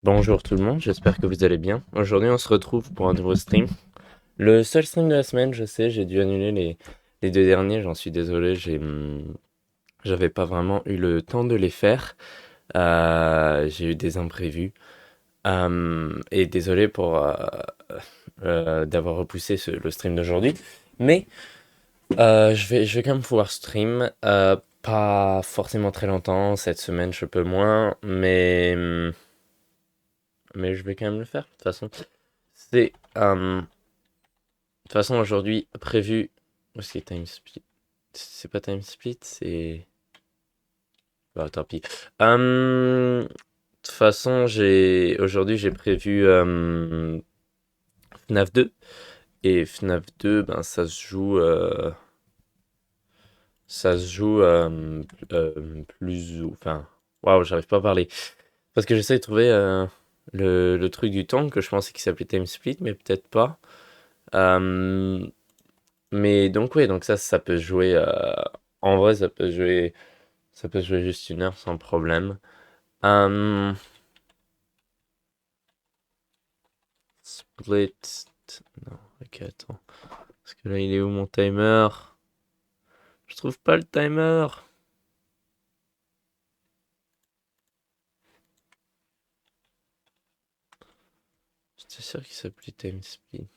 Bonjour tout le monde, j'espère que vous allez bien. Aujourd'hui on se retrouve pour un nouveau stream. Le seul stream de la semaine, je sais, j'ai dû annuler les deux derniers, j'en suis désolé, j'avais pas vraiment eu le temps de les faire. J'ai eu des imprévus. Et désolé pour d'avoir repoussé le stream d'aujourd'hui. Mais je vais quand même pouvoir stream. Pas forcément très longtemps, cette semaine je peux moins, mais je vais quand même le faire. De toute façon, c'est de toute façon aujourd'hui prévu. Où est-ce qu'il est time split? C'est pas time split, c'est. Bah tant pis. De toute façon, j'ai prévu FNAF 2. Et FNAF 2, ben ça se joue plus ou. Enfin. Waouh, j'arrive pas à parler. Parce que j'essaie de trouver le truc du temps que je pensais qu'il s'appelait time split, mais peut-être pas. Euh, Mais donc oui, donc ça peut se jouer. En vrai, ça peut se jouer juste 1 heure sans problème. Euh, Split. Non, ok, attends. Parce que là, il est où mon timer? Je trouve pas le timer. J'étais sûr qu'il s'appelait time split.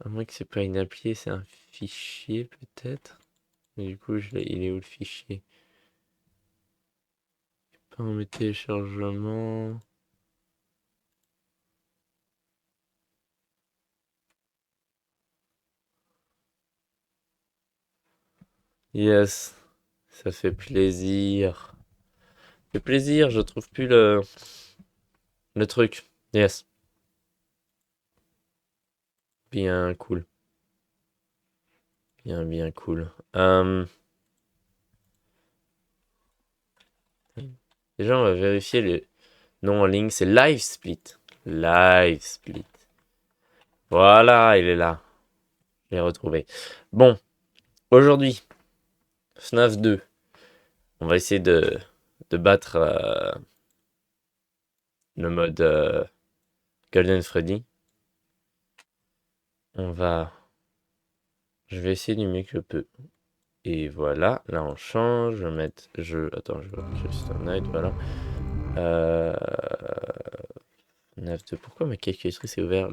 À moins que c'est pas une appli, c'est un fichier peut-être. Mais du coup, il est où le fichier? Pas en mes téléchargements. Yes, ça fait plaisir. Ça fait plaisir, je trouve plus le truc. Yes, bien cool. Bien, bien cool. Déjà, on va vérifier le nom en ligne. C'est Live Split. Live Split. Voilà, il est là. Je l'ai retrouvé. Bon, aujourd'hui, FNAF 2. On va essayer de battre le mode Golden Freddy. On va. Je vais essayer du mieux que je peux. Et voilà, là on change. Je vais mettre. Attends, je vais juste un night, voilà. Euh... FNAF 2. Pourquoi ma calculatrice est ouverte?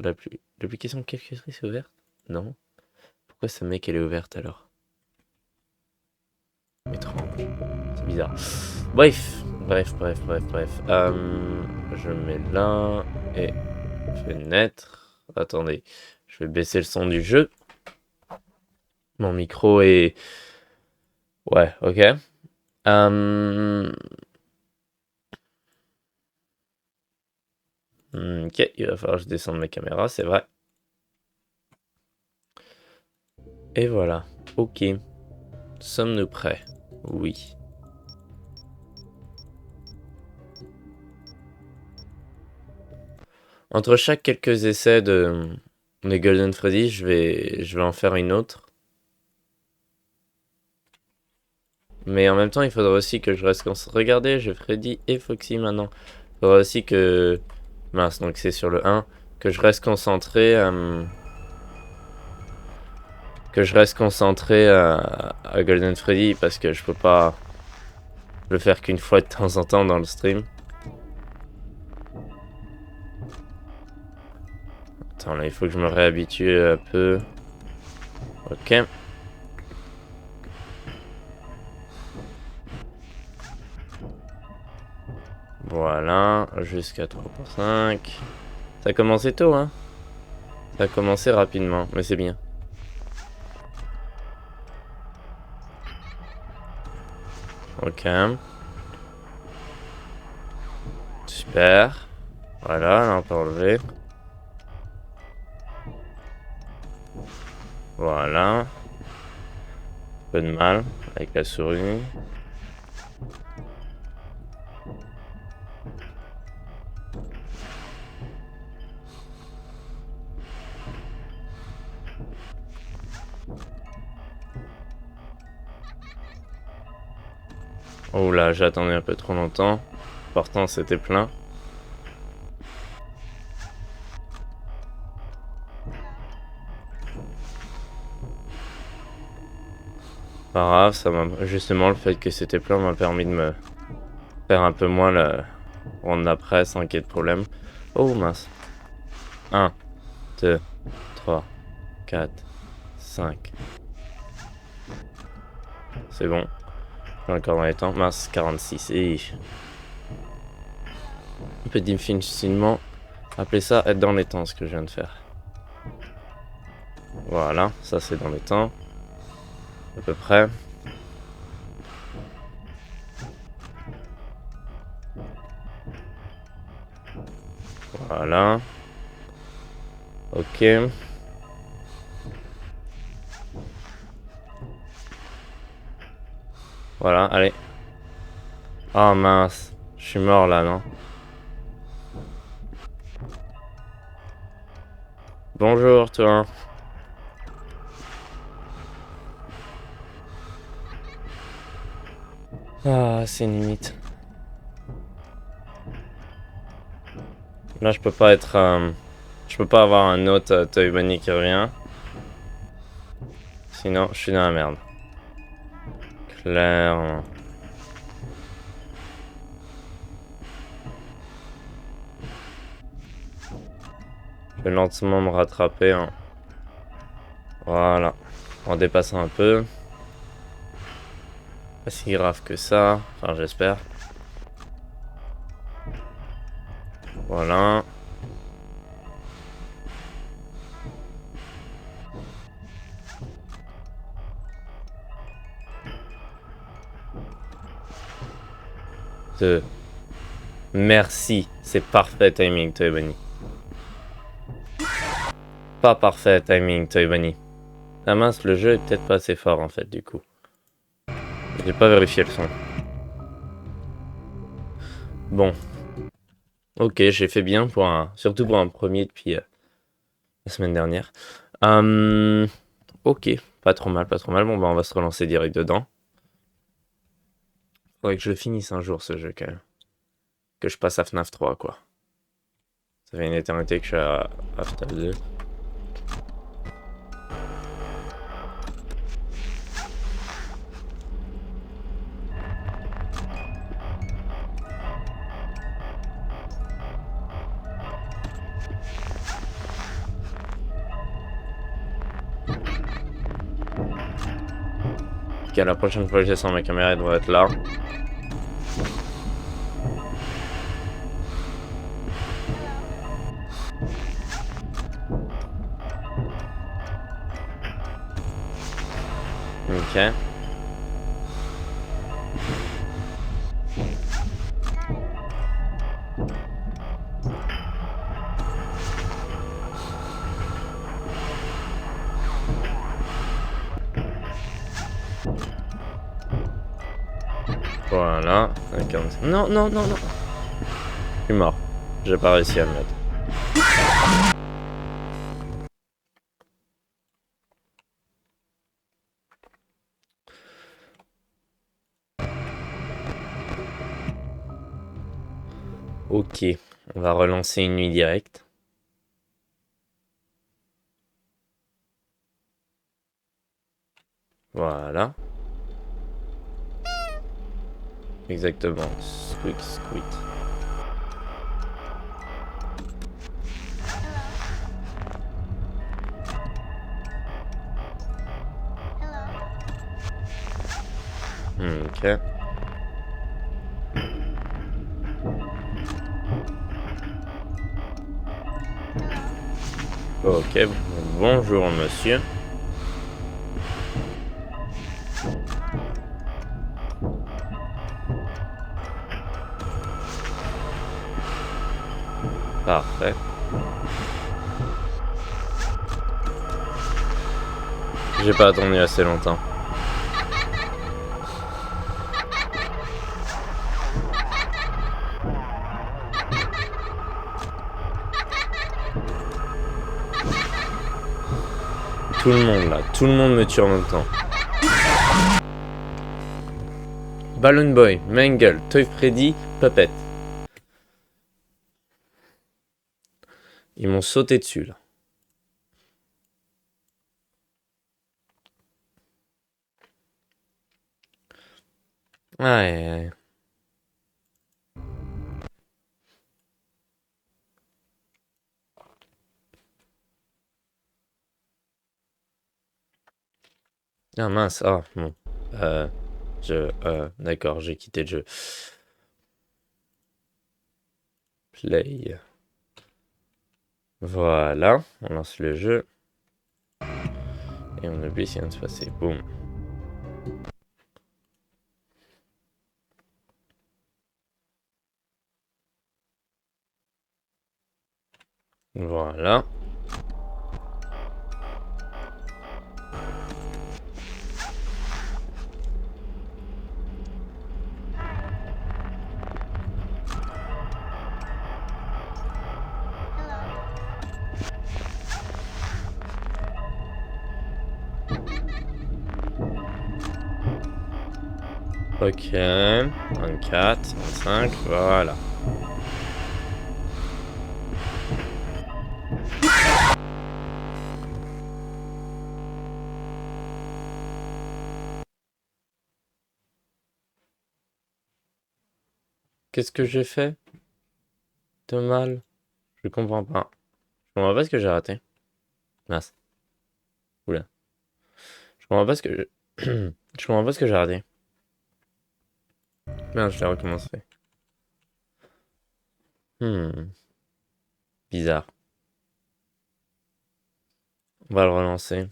L'application de calculatrice est ouverte? Non. Pourquoi ce mec elle est ouverte alors? Étrange. C'est bizarre. Bref. Je mets là et fenêtre. Attendez, je vais baisser le son du jeu. Mon micro est. Ouais, ok. Ok, il va falloir que je descende ma caméra, c'est vrai. Et voilà. Ok. Sommes-nous prêts? Oui. Entre chaque quelques essais de Golden Freddy, je vais en faire une autre. Mais en même temps, il faudra aussi que je reste concentré. Regardez, j'ai Freddy et Foxy maintenant. Il faudra aussi que. Mince, donc c'est sur le 1. Que je reste concentré. Que je reste concentré à Golden Freddy parce que je peux pas le faire qu'une fois de temps en temps dans le stream. Attends, là, il faut que je me réhabitue un peu. Ok. Voilà, jusqu'à 3.5. Ça a commencé tôt, hein. Ça a commencé rapidement, mais c'est bien. Ok. Super. Voilà, là on peut enlever. Voilà. Peu de mal avec la souris. Oh là, j'ai attendu un peu trop longtemps. Pourtant, c'était plein. Pas grave, ça m'a justement le fait que c'était plein m'a permis de me faire un peu moins la ronde d'après sans qu'il y ait de problème. Oh mince. 1, 2, 3, 4, 5. C'est bon. J'ai encore dans les temps. Mince, 46. Et on peut difficilement appeler ça être dans les temps, ce que je viens de faire. Voilà, ça c'est dans les temps. À peu près. Voilà. Ok. Voilà, allez. Oh mince, je suis mort là, non? Bonjour toi. Ah, c'est une limite. Là, je peux pas être... je peux pas avoir un autre Toy Bunny qui revient. Sinon, je suis dans la merde. Clairement. Je vais lentement me rattraper. Hein. Voilà. En dépassant un peu. Pas si grave que ça. Enfin, j'espère. Voilà. Merci. C'est parfait timing, Toy Bunny. Pas parfait timing, Toy Bunny. Ah mince, le jeu est peut-être pas assez fort en fait, du coup. J'ai pas vérifié le son. Bon. Ok, j'ai fait bien pour surtout pour un premier depuis la semaine dernière. Ok, pas trop mal, pas trop mal. Bon bah on va se relancer direct dedans. Faudrait que je le finisse un jour ce jeu quand même. Que je passe à FNAF 3 quoi. Ça fait une éternité que je suis à FNAF 2. Ok, la prochaine fois que je descends ma caméra, elle devrait être là. Ok. Voilà. Non, non, non, non. Je suis mort. J'ai pas réussi à le mettre. Ok. On va relancer une nuit directe. Voilà. Exactement. Squeak, squeak. Ok. Ok. Bonjour monsieur. Parfait. J'ai pas attendu assez longtemps. Tout le monde là, tout le monde me tue en même temps. Balloon Boy, Mangle, Toy Freddy, Puppet. Ils m'ont sauté dessus, là. Ouais. Ah mince, ah bon. Euh, d'accord, j'ai quitté le jeu. Play. Voilà, on lance le jeu. Et on oublie ce qui vient de se passer. Boum. Voilà. Ok. 24, 25, voilà. Qu'est-ce que j'ai fait de mal? Je comprends pas. Je comprends pas ce que j'ai raté. Mince. Oula. Je comprends pas ce que je comprends pas ce que j'ai raté. Merde, je l'ai recommencé. Hmm. Bizarre. On va le relancer.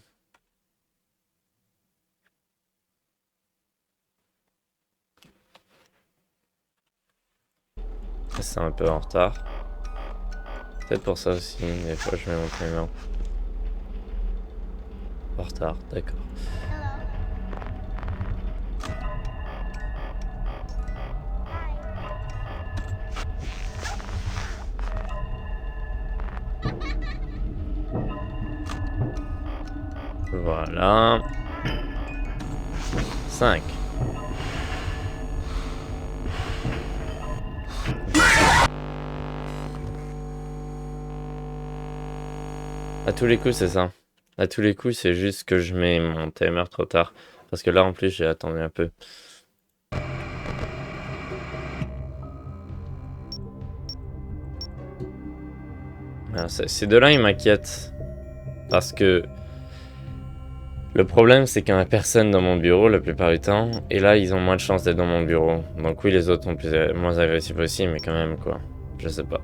C'est un peu en retard. Peut-être pour ça aussi, des fois je mets mon timer. En retard, d'accord. Voilà. 5. À tous les coups, c'est ça. À tous les coups, c'est juste que je mets mon timer trop tard. Parce que là, en plus, j'ai attendu un peu. Alors, ces deux-là, ils m'inquiètent. Parce que le problème, c'est qu'il n'y a personne dans mon bureau la plupart du temps. Et là, ils ont moins de chances d'être dans mon bureau. Donc oui, les autres sont moins agressifs aussi, mais quand même, quoi. Je sais pas.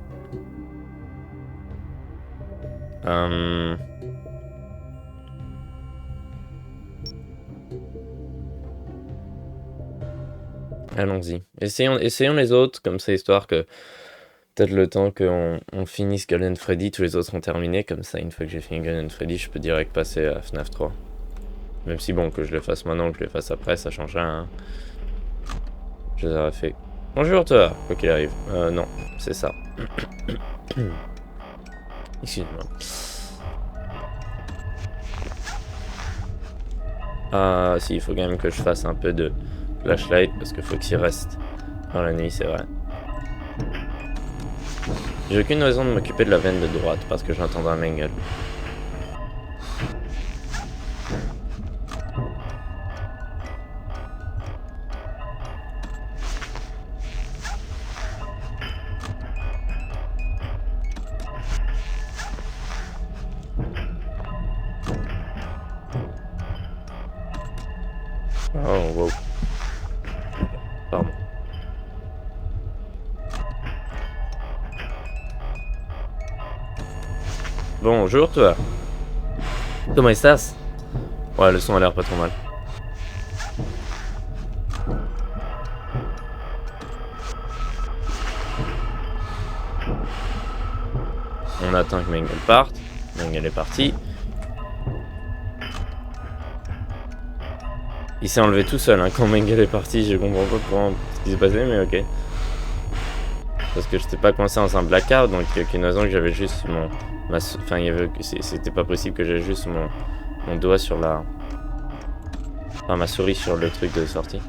Allons-y. Essayons les autres, comme ça, histoire que peut-être le temps qu'on finisse Golden Freddy, tous les autres seront terminés. Comme ça, une fois que j'ai fini Golden Freddy, je peux direct passer à FNAF 3. Même si bon, que je le fasse maintenant ou que je le fasse après, ça change rien. Hein. Je les aurais fait. Bonjour toi, quoi qu'il arrive. Non, c'est ça. Excuse-moi. Ah, si, il faut quand même que je fasse un peu de flashlight parce qu'il faut qu'il reste dans la nuit, c'est vrai. J'ai aucune raison de m'occuper de la veine de droite parce que j'entends un Mengele. Oh, wow. Pardon. Bonjour toi. Comment estás? Ouais, le son a l'air pas trop mal. On attend que Mengele parte. Mengele est parti. Il s'est enlevé tout seul hein, quand Mengele est parti. Je comprends pas ce qui s'est passé, mais ok. Parce que j'étais pas coincé dans un blackout, donc il y a aucune raison que j'avais juste enfin, c'était pas possible que j'avais juste mon doigt sur la. Enfin, ma souris sur le truc de sortie.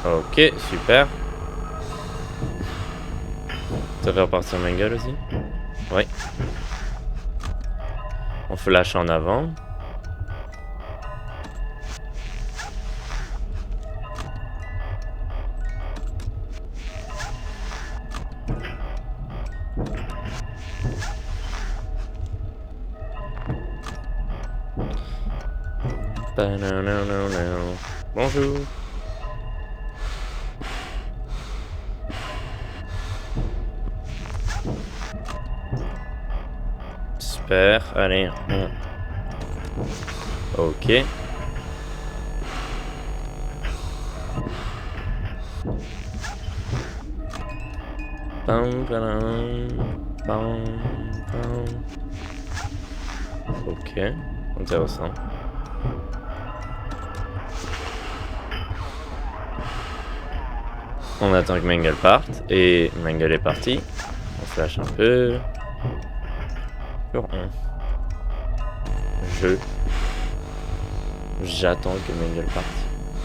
Ok, super. Ça fait repartir Mangle aussi? Oui. On flash en avant. Bonjour. Super, allez, ok. Pam, padam, pam, pam. Ok, intéressant. On attend que Mangle parte, et Mangle est parti. On flash un peu. Sur 1. J'attends que Mangle parte.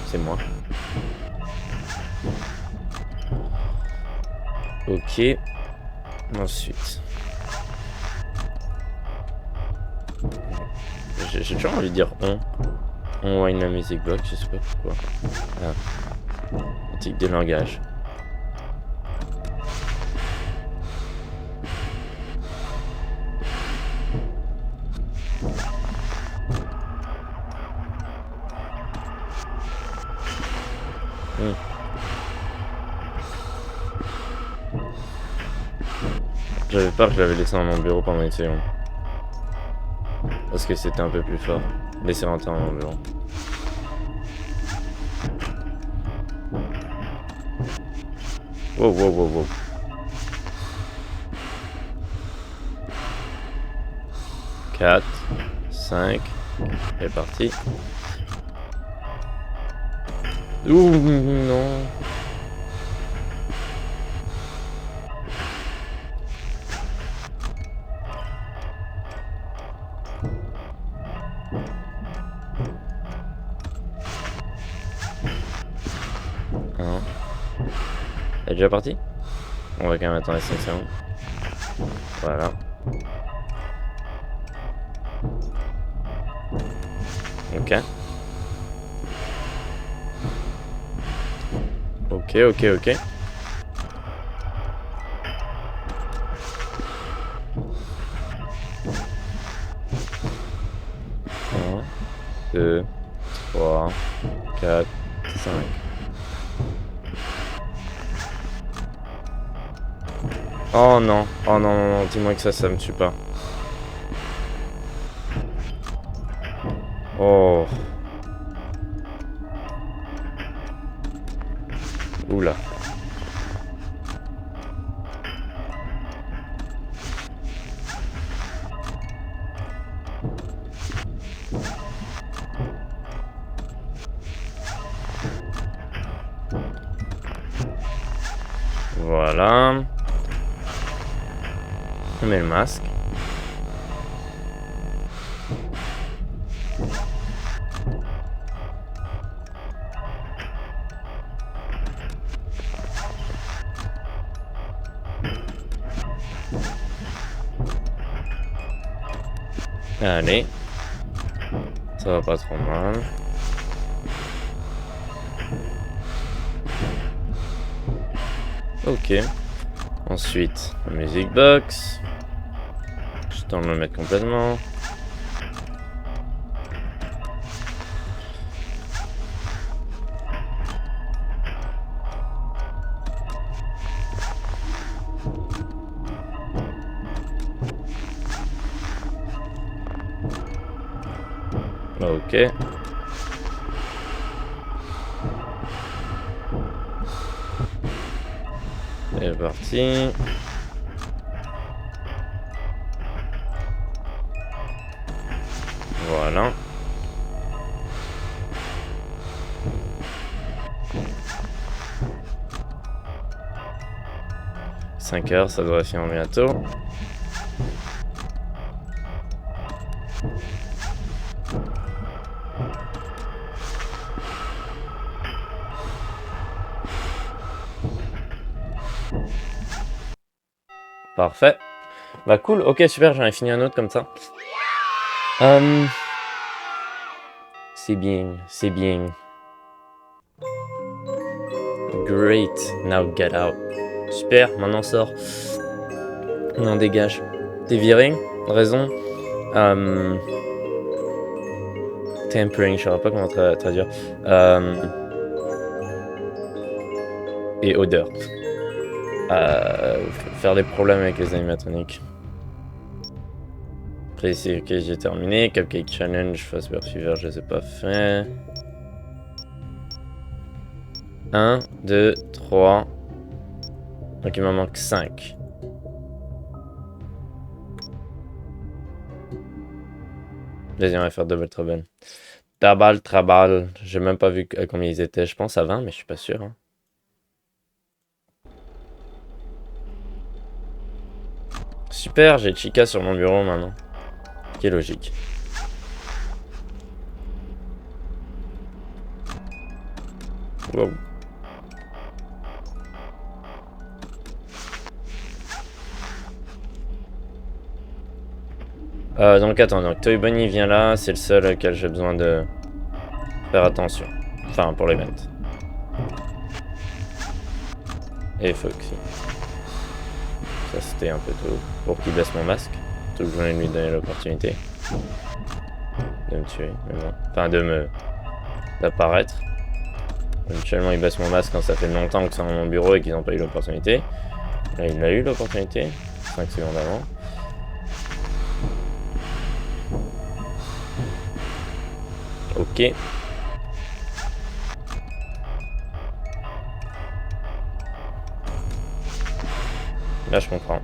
C'est moi. Ok. Ensuite. J'ai toujours envie de dire on. On wine la music box, je sais pas pourquoi. Ah. Tic de langage. J'avais peur que je l'avais laissé dans mon bureau pendant une seconde. Parce que c'était un peu plus fort. Laisser rentrer dans mon bureau. Wow, wow, wow, wow. Quatre, 5, c'est parti. Ouh, non. Un. Elle est déjà partie? On va quand même attendre 5 secondes. Voilà. Ok. Ok, ok, ok. 1, 2, 3, 4, 5. Oh non, oh non, non, non, dis-moi que ça me tue pas. Oh. Oula. Voilà. On met le masque. Allez. Ça va pas trop mal. Ok. Ensuite, la music box. Je tente de le mettre complètement. Ok. C'est parti. Voilà. « 5 heures, ça devrait finir bientôt. Parfait. Bah cool, ok super, j'en ai fini un autre comme ça. C'est bien, c'est bien. Great, now get out. Super, maintenant sors. Non, dégage. T'es viré, raison. Tempering, je saurais pas comment traduire. Et odeur. Faire des problèmes avec les animatroniques. Précis, ok, j'ai terminé. Cupcake Challenge, Fazbear Fever, je les ai pas fait. 1, 2, 3. Donc il m'en manque 5. Vas-y, on va faire Double Trouble. Trabal. J'ai même pas vu combien ils étaient. Je pense à 20, mais je suis pas sûr. Hein. Super, j'ai Chica sur mon bureau maintenant. Qui est logique. Wow. Donc attends, donc Toy Bunny vient là, c'est le seul auquel j'ai besoin de faire attention. Enfin, pour l'event. Et Foxy. Ça c'était un peu tôt pour qu'il baisse mon masque. Tout que je voulais lui donner l'opportunité de me tuer, mais bon. Enfin, d'apparaître. Habituellement, il baisse mon masque quand ça fait longtemps que c'est dans mon bureau et qu'ils n'ont pas eu l'opportunité. Là, il a eu l'opportunité, 5 secondes avant. Ok. Là, je comprends.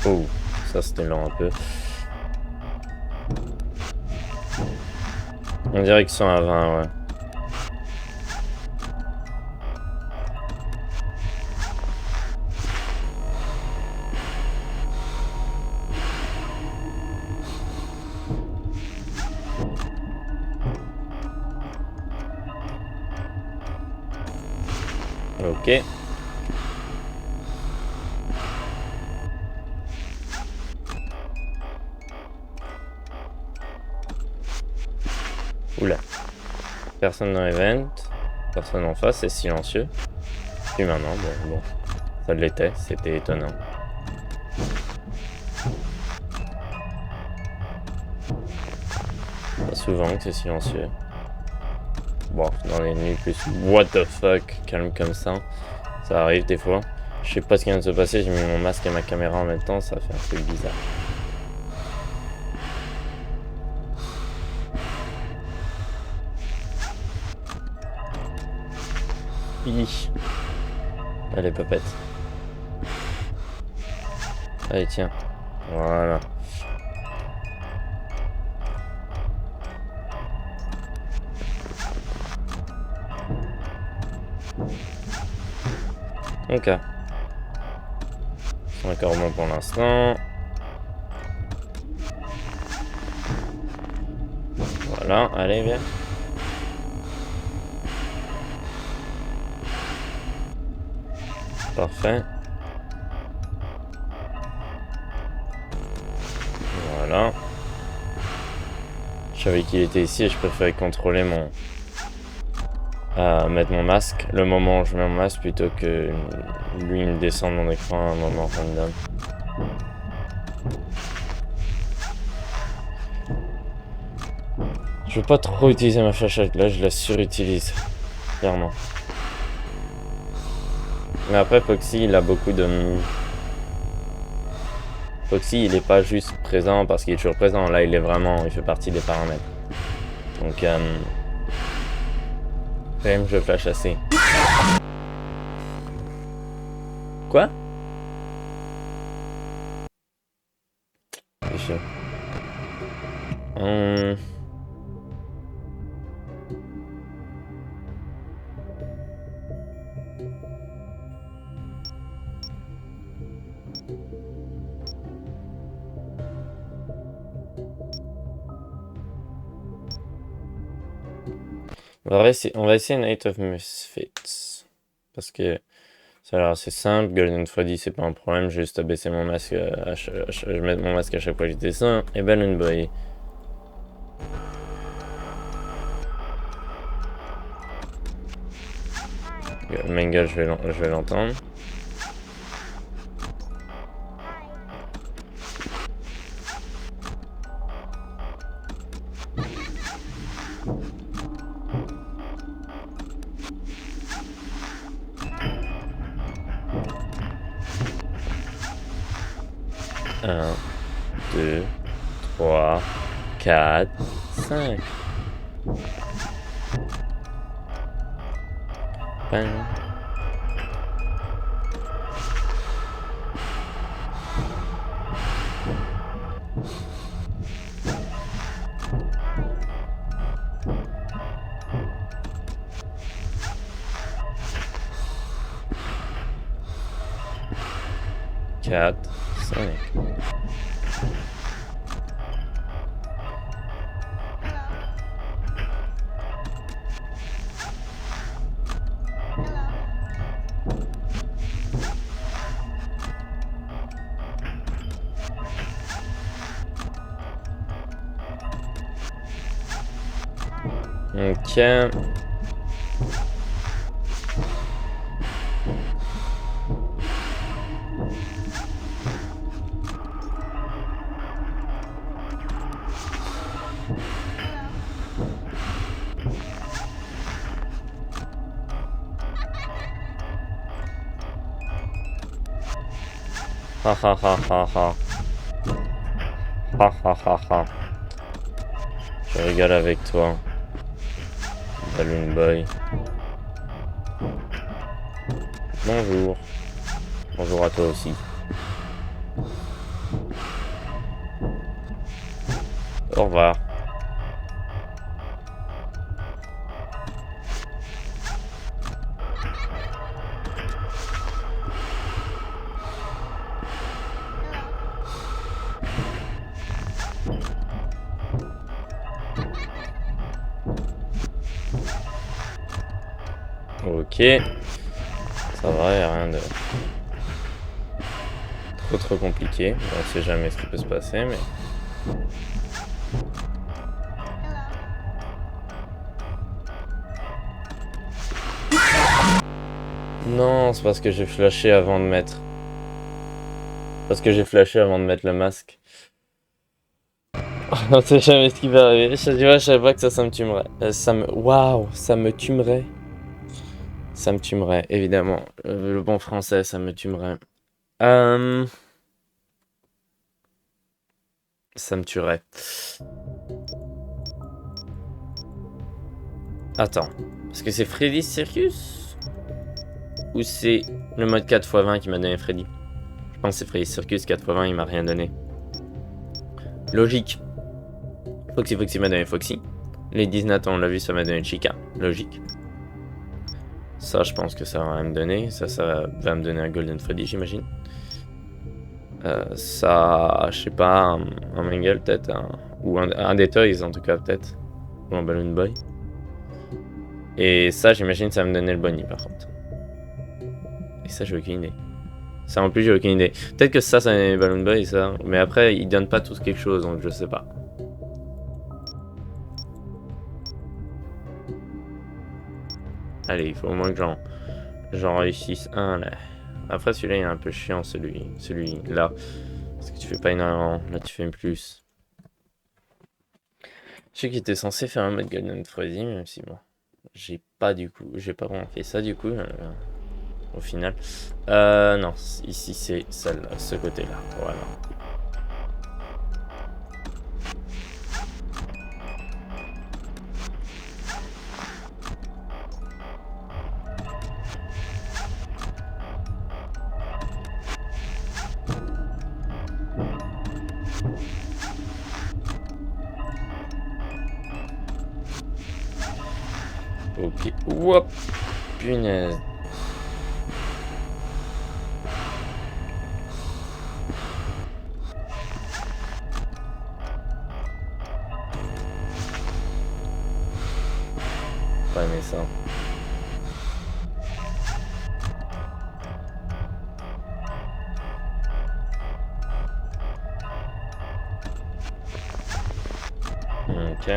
Oh, ça c'était lent un peu. On dirait qu'ils sont à 20, ouais. Ok. Oula. Personne dans l'event. Personne en face, c'est silencieux. Puis maintenant, bon. Ça l'était, c'était étonnant. Pas souvent que c'est silencieux. Bon, dans les nuits plus what the fuck, calme comme ça arrive des fois. Je sais pas ce qui vient de se passer, j'ai mis mon masque et ma caméra en même temps, ça fait un truc bizarre. Allez, papette. Allez, tiens. Voilà. Ok. Encore moins pour l'instant. Voilà, allez, viens. Parfait. Voilà. Je savais qu'il était ici et je préférais contrôler mettre mon masque le moment où je mets mon masque plutôt que lui me descendre mon écran à un moment random. Je veux pas trop utiliser ma flashlight là, je la surutilise. Clairement. Mais après Foxy il a beaucoup de... Foxy il est pas juste présent parce qu'il est toujours présent, là il est vraiment, il fait partie des paramètres. Donc quand même je flash assez. Quoi? C'est chiant. On va essayer Night of Misfits. Parce que ça a l'air assez simple. Golden Freddy, c'est pas un problème. J'ai juste à baisser mon masque. Je mets mon masque à chaque fois que je descends. Et Balloon Boy. Mangle, je vais l'entendre. Un, 2, 3, 4, 5. Bang. Quatre, 5. Ok. Ha ha ha ha ha. Ha ha ha ha. Je rigole avec toi. Balloon Boy. Bonjour. Bonjour à toi aussi. Au revoir. Ok. Ça va, y a rien de trop compliqué. On sait jamais ce qui peut se passer, mais... Non, c'est parce que j'ai flashé avant de mettre... Parce que j'ai flashé avant de mettre le masque. On sait jamais ce qui va arriver. Je savais pas que ça me tuerait. Waouh, ça me tuerait. Ça me tuerait, évidemment. Le bon français, ça me tuerait. Ça me tuerait. Attends. Est-ce que c'est Freddy's Circus? Ou c'est le mode 4x20 qui m'a donné Freddy? Je pense que c'est Freddy's Circus 4x20, il m'a rien donné. Logique. Foxy m'a donné Foxy. Les Nathan, on l'a vu, ça m'a donné Chica. Logique. Ça, je pense que ça va rien me donner. Ça va me donner un Golden Freddy, j'imagine. Ça, je sais pas, un Mangle peut-être. Ou un des Toys, en tout cas, peut-être. Ou un Balloon Boy. Et ça, j'imagine, ça va me donner le Bonnie, par contre. Et ça, j'ai aucune idée. Ça, en plus, j'ai aucune idée. Peut-être que ça donne Balloon Boy, ça. Mais après, ils donnent pas tous quelque chose, donc je sais pas. Allez, il faut au moins que j'en réussisse un, là. Après, celui-là, il est un peu chiant, celui-là. Parce que tu fais pas énormément. Là, tu fais plus. Je sais qu'il était censé faire un mode Golden Freddy, même si bon... J'ai pas vraiment fait ça, du coup. Au final. Non, ici, c'est celle-là, ce côté-là. Voilà. Ok. Ouop. Punaise. pas aimé ça. Ok.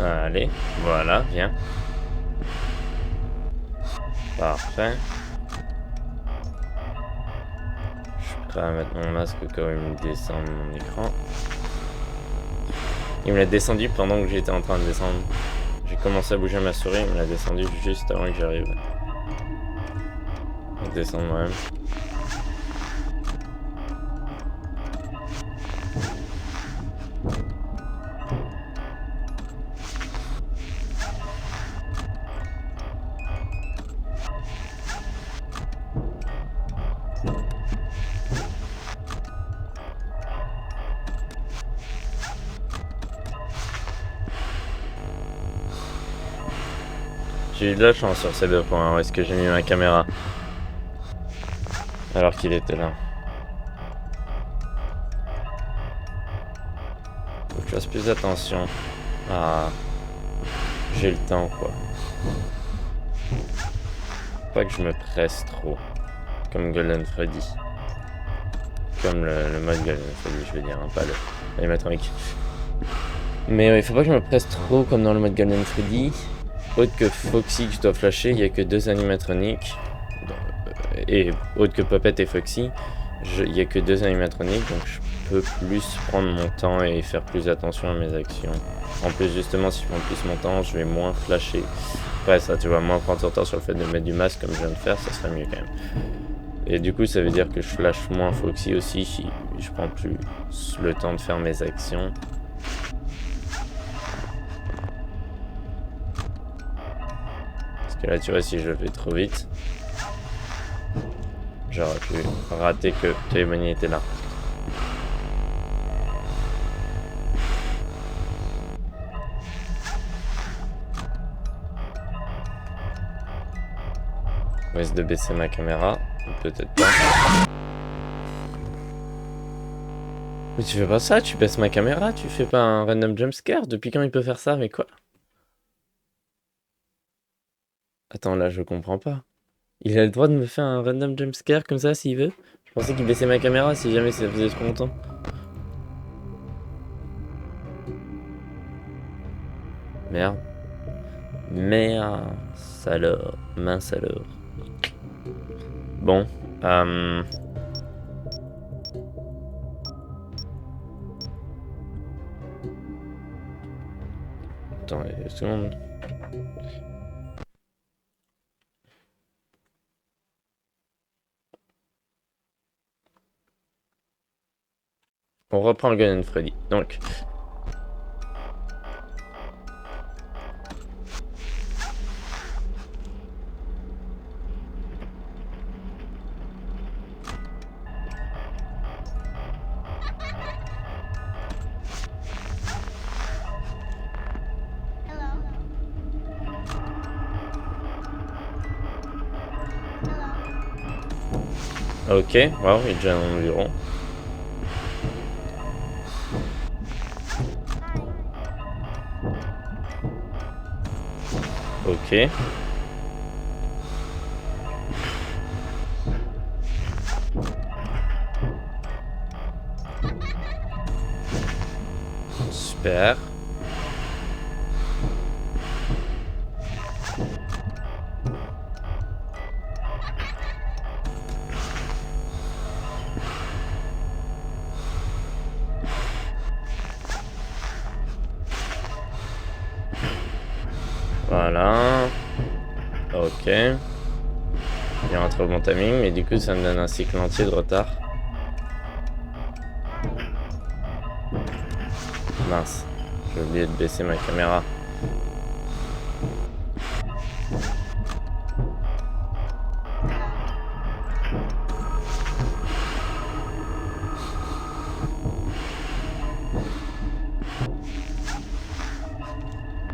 Allez, voilà, viens. Parfait. Je suis prêt à mettre mon masque quand il me descend de mon écran. Il me l'a descendu pendant que j'étais en train de descendre. J'ai commencé à bouger ma souris, il me l'a descendu juste avant que j'arrive. Je vais descendre moi-même. J'ai eu de la chance sur ces 2 points, où est-ce que j'ai mis ma caméra alors qu'il était là. Faut que je fasse plus attention. Ah, j'ai le temps quoi. Faut pas que je me presse trop. Comme Golden Freddy. Comme le mode Golden Freddy, je veux dire, hein, pas l'animatronique. Mais il faut pas que je me presse trop comme dans le mode Golden Freddy. Autre que Foxy que je dois flasher, il n'y a que 2 animatroniques. Et autre que Puppet et Foxy, il n'y a que 2 animatroniques, donc je peux plus prendre mon temps et faire plus attention à mes actions. En plus, justement, si je prends plus mon temps, je vais moins flasher. Ouais, ça, tu vois, moins prendre son temps sur le fait de mettre du masque comme je viens de faire, ça serait mieux quand même. Et du coup, ça veut dire que je flash moins Foxy aussi si je prends plus le temps de faire mes actions. Parce que là, tu vois, si je vais trop vite, j'aurais pu rater que Toymani était là. On risque de baisser ma caméra, peut-être pas. Mais tu fais pas ça, tu baisses ma caméra, tu fais pas un random jumpscare. Depuis quand il peut faire ça, mais quoi? Attends, là, je comprends pas. Il a le droit de me faire un random jumpscare comme ça s'il veut? Je pensais qu'il baissait ma caméra si jamais ça faisait trop longtemps. Merde. Merde. Alors. Mince alors. Bon. Attends, une seconde. On reprend le Golden Freddy. Donc. Ok, wow, il est déjà dans l'environ. Ok. Super. Voilà. Ok. Il est rentré au bon timing, mais du coup ça me donne un cycle entier de retard. Mince. J'ai oublié de baisser ma caméra.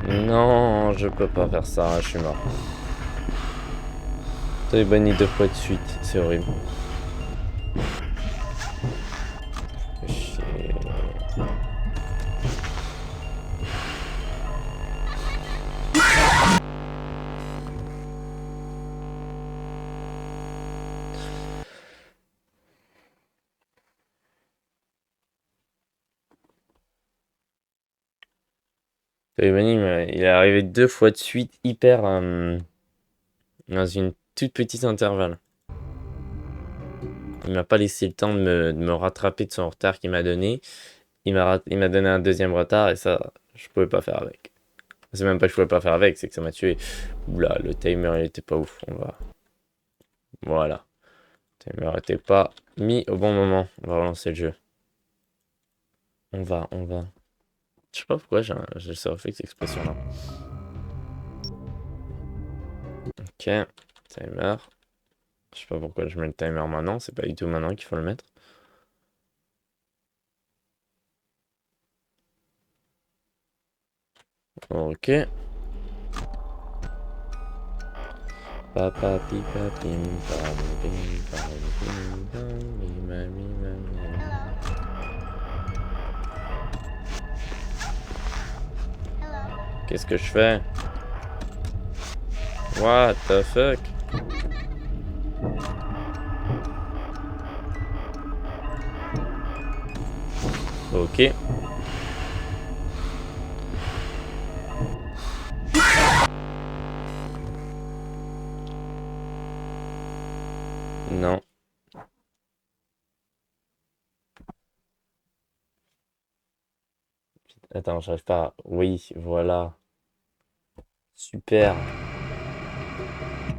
Non, je peux pas faire ça, je suis mort. T'as banni 2 fois de suite, c'est horrible. Chier. T'as banni, il est arrivé 2 fois de suite, hyper dans une toute petite intervalle. Il m'a pas laissé le temps de me rattraper de son retard qu'il m'a donné. Il m'a donné un deuxième retard et ça, je pouvais pas faire avec. C'est même pas que je pouvais pas faire avec, c'est que ça m'a tué. Oula, le timer il était pas ouf. On va. Voilà. Le timer était pas mis au bon moment. On va relancer le jeu. On va. Je sais pas pourquoi j'ai ce réflexe expression là. Ok. Timer. Je sais pas pourquoi je mets le timer maintenant. C'est pas du tout maintenant qu'il faut le mettre. Ok. Papa pipa pim pam pim pam pim pam mima mima mima. Qu'est-ce que je fais? What the fuck? Ok. Non. Attends, j'arrive pas. Oui, voilà. Super.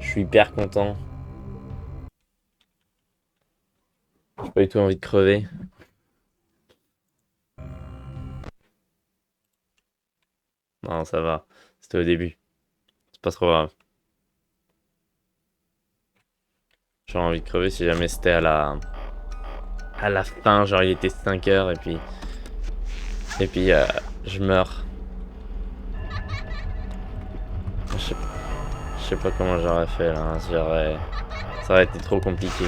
Je suis hyper content. J'ai pas du tout envie de crever. Non, ça va. C'était au début. C'est pas trop grave. J'aurais envie de crever si jamais c'était à la fin, genre il était 5 heures et puis je meurs. Je sais pas comment j'aurais fait là, hein. Ça aurait été trop compliqué.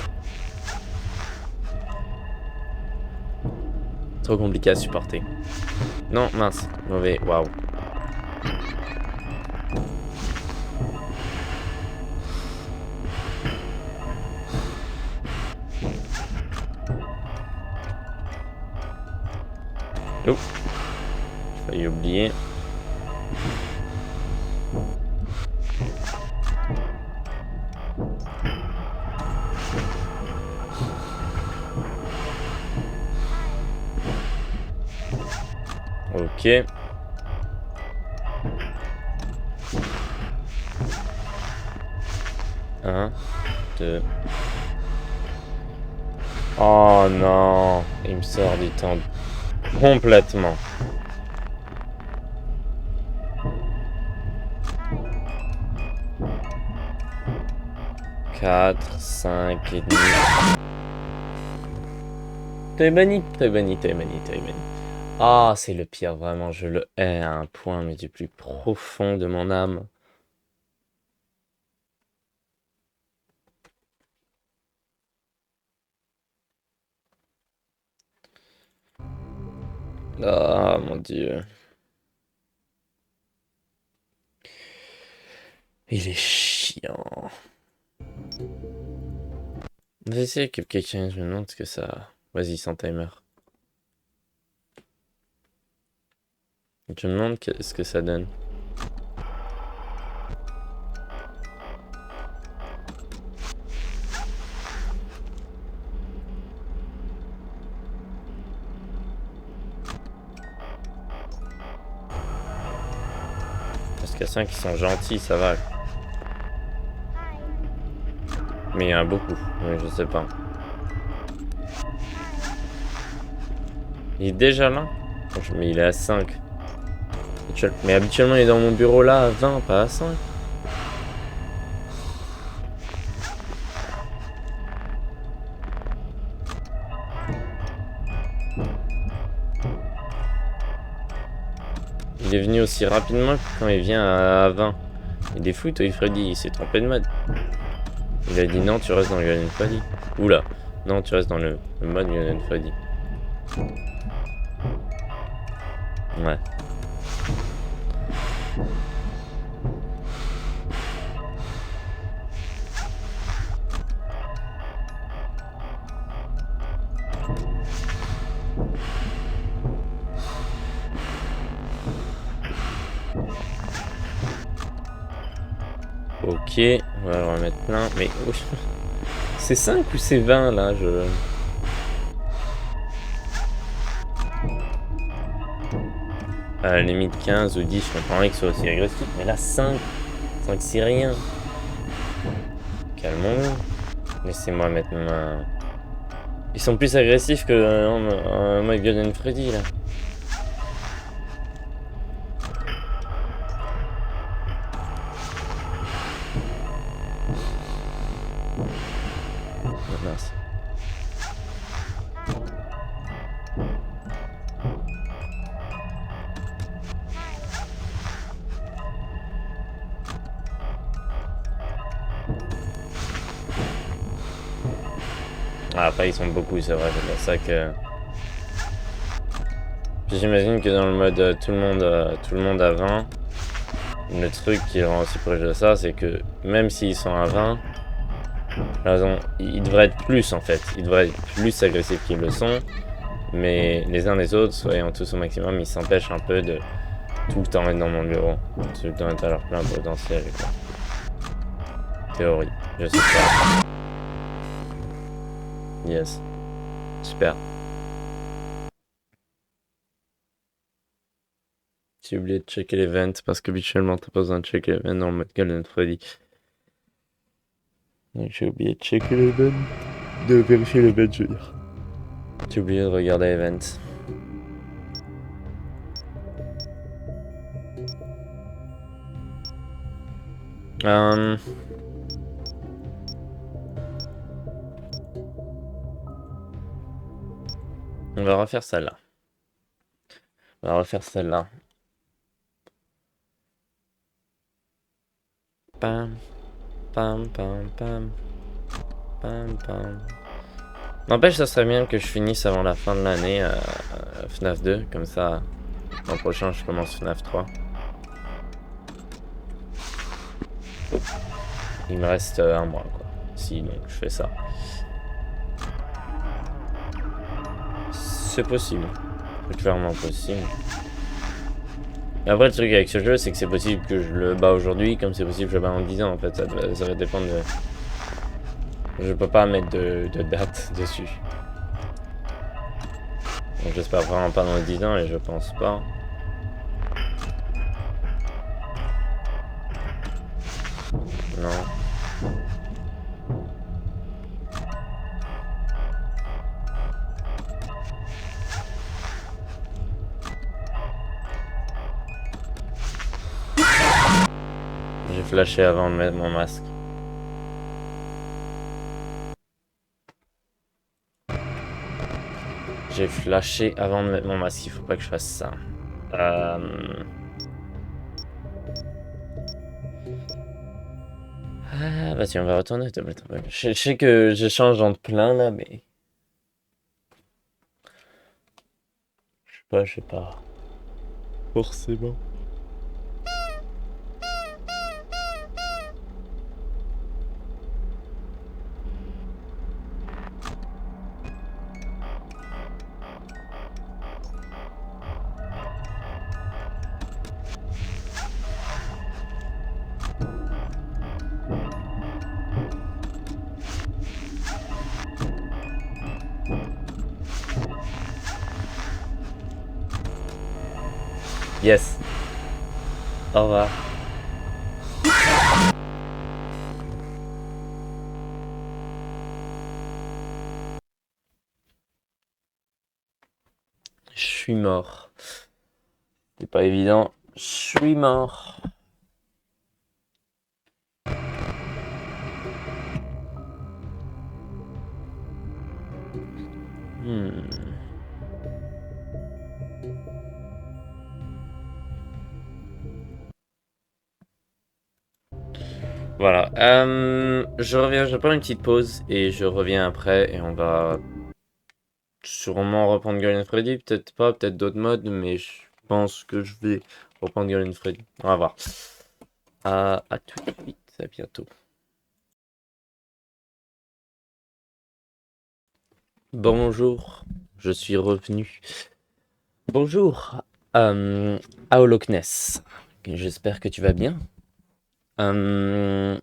Trop compliqué à supporter. Non, mince, mauvais, waouh. Oh, j'ai failli oublier. Ok. Un, deux. Oh non, il me sort du temps complètement. 4, 5 et demi. T'es banni, t'es banni, t'es banni, t'es banni. Ah, c'est le pire, vraiment, je le hais à un point, mais du plus profond de mon âme. Ah, mon Dieu. Il est chiant. On va essayer que quelqu'un, je me demande ce que ça... Vas-y, sans timer. Je me demande ce que ça donne. Parce qu'il y a 5 qui sont gentils, ça va. Mais il y en a beaucoup, mais je sais pas. Il est déjà là? Mais il est à 5. Mais habituellement, il est dans mon bureau là à 20, pas à 5. Il est venu aussi rapidement que quand il vient à 20. Il est fou, toi, Freddy, il s'est trompé de mode. Il a dit non, tu restes dans le Golden Freddy. Oula, non, tu restes dans le mode Golden Freddy. Ouais. Ok, on va en remettre plein. Mais c'est 5 ou c'est 20 là À la limite 15 ou 10, je comprendrais que ce soit aussi agressif. Mais là 5 c'est rien. Calmons-nous. Laissez-moi mettre ma... Ils sont plus agressifs que mode Golden Freddy là. Oh, mince. Ah, après ils sont beaucoup, c'est vrai, c'est pour ça que... J'imagine que dans le mode tout le monde à 20, le truc qui rend aussi proche de ça, c'est que même s'ils sont à 20, ils devraient être plus en fait. Ils devraient être plus agressifs qu'ils le sont. Mais les uns les autres, soyant tous au maximum, ils s'empêchent un peu de tout le temps être dans mon bureau. Tout le temps être à leur plein potentiel. Quoi. Théorie. Je sais pas. Yes. Super. J'ai oublié de checker l'event parce qu'habituellement t'as pas besoin de checker l'event dans le mode Golden Freddy. Donc j'ai oublié de checker l'event. De vérifier l'event, je veux dire. J'ai oublié de regarder l'event. On va refaire celle-là. On va refaire celle-là. Pam, pam, pam, pam, pam, pam. N'empêche, ça serait bien que je finisse avant la fin de l'année FNAF 2, comme ça, l'an prochain, je commence FNAF 3. Il me reste un mois, quoi. Si, donc, je fais ça. C'est possible. C'est clairement possible. Et après, le truc avec ce jeu, c'est que c'est possible que je le bats aujourd'hui, comme c'est possible que je le bats en 10 ans, en fait. Ça va dépendre de... Je peux pas mettre de date dessus. Donc j'espère vraiment pas dans les 10 ans, et je pense pas. Non. J'ai flashé avant de mettre mon masque. J'ai flashé avant de mettre mon masque, il faut pas que je fasse ça. Ah vas-y, on va retourner. Je sais que j'échange entre plein là, mais... Je sais pas. Forcément. Yes. Au revoir. Je suis mort. C'est pas évident. Je suis mort. Voilà. Je reviens, je prends une petite pause et je reviens après et on va sûrement reprendre Golden Freddy. Peut-être pas, peut-être d'autres modes, mais je pense que je vais reprendre Golden Freddy. On va voir. À tout de suite, à bientôt. Bonjour, je suis revenu. Bonjour, euh, Aolokness. J'espère que tu vas bien. Euh,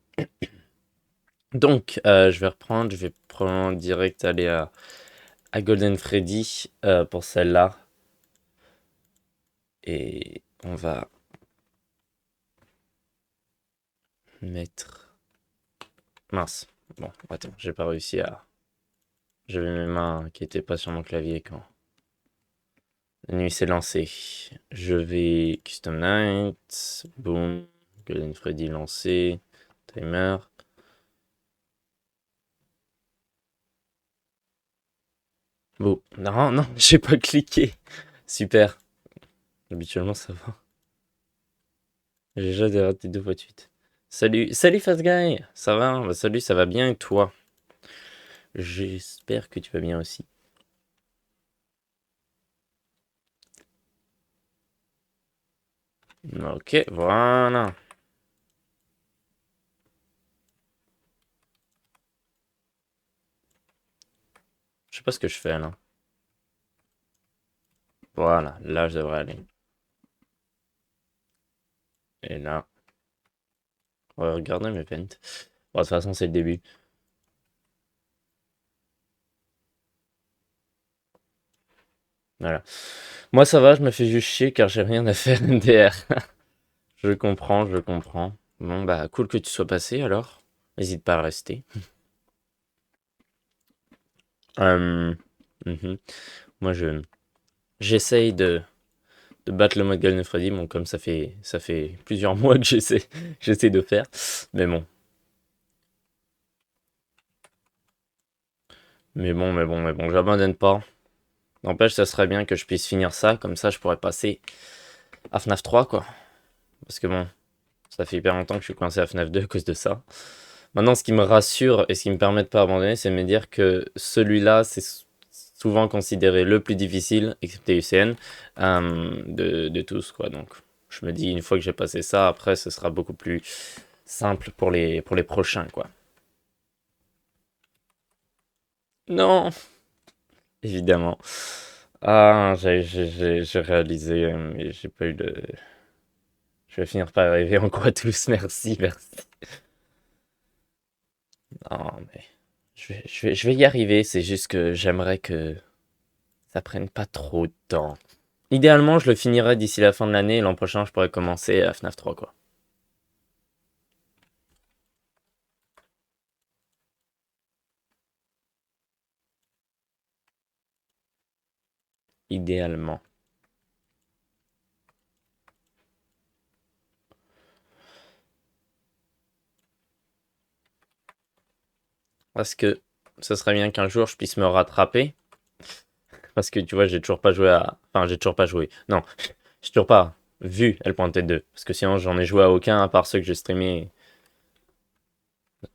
je vais reprendre. Je vais probablement direct aller à Golden Freddy pour celle-là. Et on va mettre. Mince. Bon, attends, j'ai pas réussi à. J'avais mes mains qui étaient pas sur mon clavier quand la nuit s'est lancée. Je vais Custom Night. Boom. Golden Freddy lancé. Timer. Bon, non, non, j'ai pas cliqué. Super. Habituellement, ça va. J'ai déjà des ratés 2 fois de suite. Salut, salut Fast Guy. Ça va? Bah, salut, ça va bien et toi? J'espère que tu vas bien aussi. Ok, voilà. Je sais pas ce que je fais là. Voilà, là je devrais aller. Et là, on va regarder mes ventes. Bon, de toute façon, c'est le début. Voilà. Moi, ça va, je me fais juste chier car j'ai rien à faire NDR. Je comprends, je comprends. Bon, bah, cool que tu sois passé alors. N'hésite pas à rester. Euh, mhm. Moi, j'essaye de battre le mode Golden Freddy. Bon, comme ça fait plusieurs mois que j'essaie de faire. Mais bon. Mais bon, j'abandonne pas. N'empêche, ça serait bien que je puisse finir ça. Comme ça, je pourrais passer à FNAF 3, quoi. Parce que bon, ça fait hyper longtemps que je suis coincé à FNAF 2 à cause de ça. Maintenant, ce qui me rassure et ce qui me permet de pas abandonner, c'est de me dire que celui-là, c'est souvent considéré le plus difficile, excepté UCN, de tous, quoi. Donc, je me dis, une fois que j'ai passé ça, après, ce sera beaucoup plus simple pour les prochains, quoi. Non, évidemment. Ah, j'ai réalisé, mais j'ai pas eu de. Je vais finir par arriver en croix tous, merci, merci. Non, mais je vais y arriver, c'est juste que j'aimerais que ça prenne pas trop de temps. Idéalement, je le finirais d'ici la fin de l'année et l'an prochain, je pourrais commencer à FNAF 3, quoi. Idéalement. Parce que ce serait bien qu'un jour je puisse me rattraper. Parce que tu vois, j'ai toujours pas joué à. Enfin, j'ai toujours pas joué. Non, j'ai toujours pas vu L.T2. Parce que sinon, j'en ai joué à aucun à part ceux que j'ai streamé.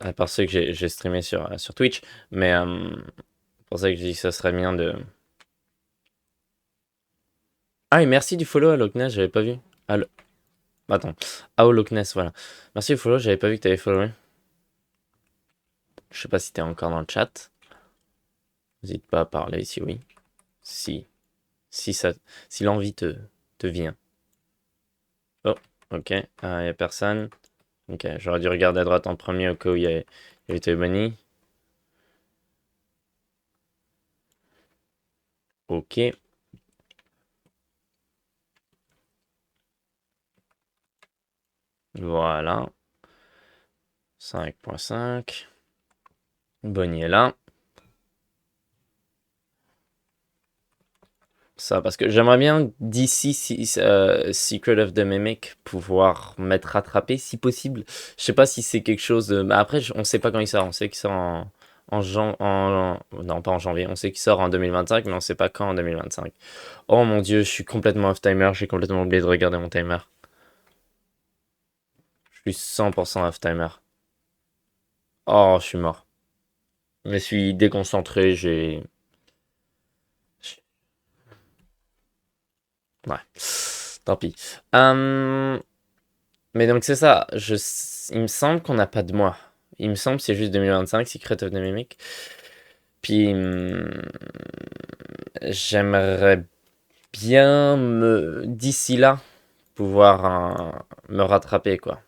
À part ceux que j'ai streamé sur Twitch. Mais c'est pour ça que je dis que ça serait bien de. Ah, et merci du follow à Loch Ness, j'avais pas vu. Allo- Attends. Ah, au Loch Ness, voilà. Merci du follow, j'avais pas vu que t'avais followé. Je sais pas si t'es encore dans le chat. N'hésite pas à parler si oui. Si, si ça, si l'envie te vient. Oh, ok. Ah, y a personne. Ok, j'aurais dû regarder à droite en premier au cas où il y avait été banni. Ok. Voilà. 5.5. Bonnie est là. Ça, parce que j'aimerais bien d'ici Secret of the Mimic pouvoir m'être rattrapé si possible. Je sais pas si c'est quelque chose de. Bah après, on sait pas quand il sort. On sait qu'il sort non, pas en janvier. On sait qu'il sort en 2025, mais on sait pas quand en 2025. Oh mon dieu, je suis complètement off timer. J'ai complètement oublié de regarder mon timer. Je suis 100% off timer. Oh, je suis mort. Je me suis déconcentré, Ouais. Tant pis. Mais donc c'est ça. Il me semble qu'on n'a pas de mois. Il me semble que c'est juste 2025, Secret of the Mimic. Puis j'aimerais bien d'ici là pouvoir me rattraper quoi.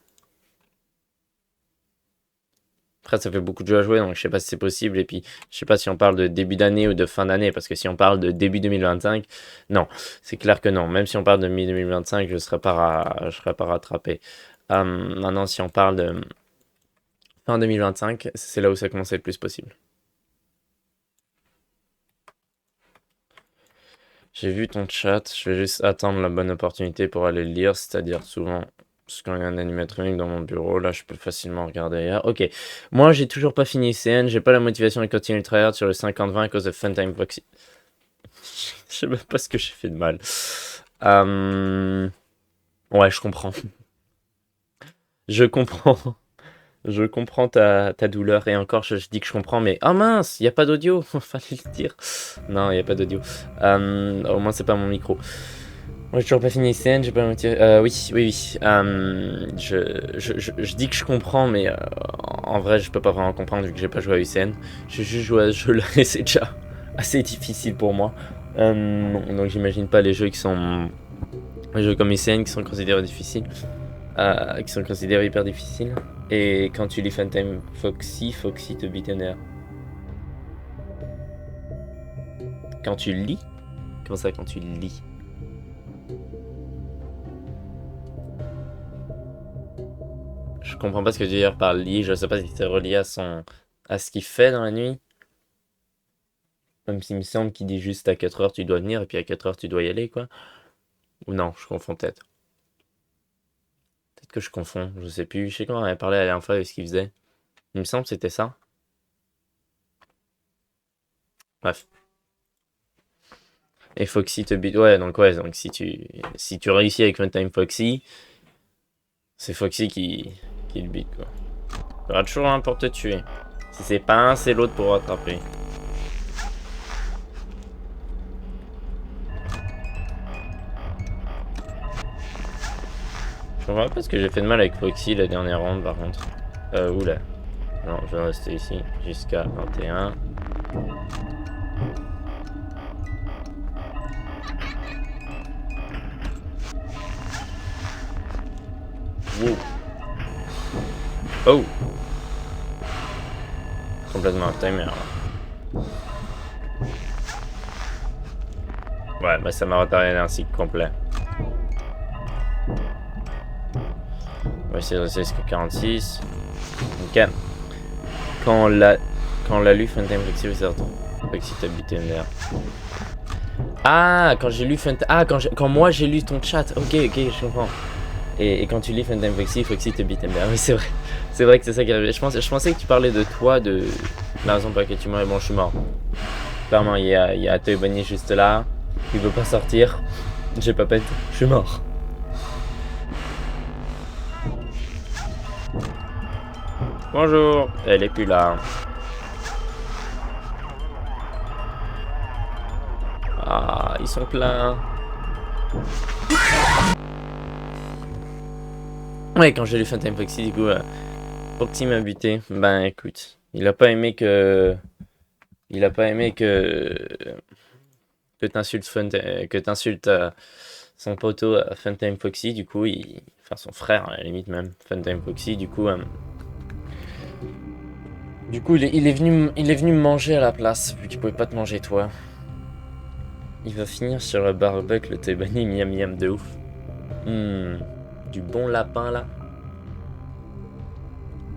Après ça fait beaucoup de jeux à jouer donc je sais pas si c'est possible et puis je sais pas si on parle de début d'année ou de fin d'année parce que si on parle de début 2025, non, c'est clair que non. Même si on parle de mi-2025, je serai pas rattrapé. Maintenant si on parle de fin 2025, c'est là où ça commence à être le plus possible. J'ai vu ton chat, je vais juste attendre la bonne opportunité pour aller le lire, c'est-à-dire souvent, parce qu'il y a un animatronic dans mon bureau, là je peux facilement regarder ailleurs. Ok, moi j'ai toujours pas fini CN, j'ai pas la motivation de continuer le tryhard sur le 50-20 à cause de Funtime Foxy. Je sais même pas ce que j'ai fait de mal. Ouais, je comprends. Je comprends. Je comprends ta douleur et encore je dis que je comprends mais oh mince, il y a pas d'audio, fallait le dire. Non, il y a pas d'audio. Au moins c'est pas mon micro. Moi j'ai toujours pas fini scène, j'ai pas motivé. Oui. Je dis que je comprends mais en vrai je peux pas vraiment comprendre vu que j'ai pas joué à UCN. J'ai juste joué à ce jeu là et c'est déjà assez difficile pour moi. Donc j'imagine pas les jeux qui sont les jeux comme UCN qui sont considérés difficiles. Qui sont considérés hyper difficiles. Et quand tu lis Funtime Foxy te beat un air. Quand tu lis? Comment ça quand tu lis? Je comprends pas ce que tu veux dire par lit, je sais pas si c'est relié à ce qu'il fait dans la nuit. Même s'il me semble qu'il dit juste à 4h tu dois venir et puis à 4h tu dois y aller quoi. Ou non, je confonds peut-être. Peut-être que je confonds, je sais plus. Je sais qu'on avait parlé la dernière fois de ce qu'il faisait. Il me semble que c'était ça. Bref. Et Foxy te beat. Ouais, donc si tu réussis avec Funtime Foxy, c'est Foxy qui le beat quoi. Il y aura toujours un pour te tuer. Si c'est pas un, c'est l'autre pour rattraper. Je comprends pas ce que j'ai fait de mal avec Foxy la dernière ronde par contre. Oula. Non, je vais rester ici jusqu'à 21. Wow. Oh. Complètement off timer. Ouais, bah ça m'a retardé d'un cycle complet. On va essayer de rester jusqu'à 46. Ok. Quand on l'a lu, Funtime Foxy, vous savez, Foxy t'a buté une l'air. Ah, quand j'ai lu Funtime. Ah, quand moi j'ai lu ton chat. Ok, je comprends. Et quand tu lis Funtime Foxy te beat MDR. Oui, c'est vrai. C'est vrai que c'est ça qui arrive. Je pensais que tu parlais de toi, de la raison pour laquelle tu meurs. Bon, je suis mort. Clairement, il y a Toy Bunny juste là. Il veut pas sortir. J'ai pas pète. Je suis mort. Bonjour. Elle est plus là. Ah, ils sont pleins. Ouais, quand j'ai lu Funtime Foxy, du coup, Foxy m'a buté. Ben écoute, il a pas aimé que t'insultes son poteau Funtime Foxy. Du coup, enfin son frère à la limite même, Funtime Foxy. Du coup, il est venu me manger à la place vu qu'il pouvait pas te manger toi. Il va finir sur le barbecue, le Tebani miam miam de ouf. Du bon lapin là.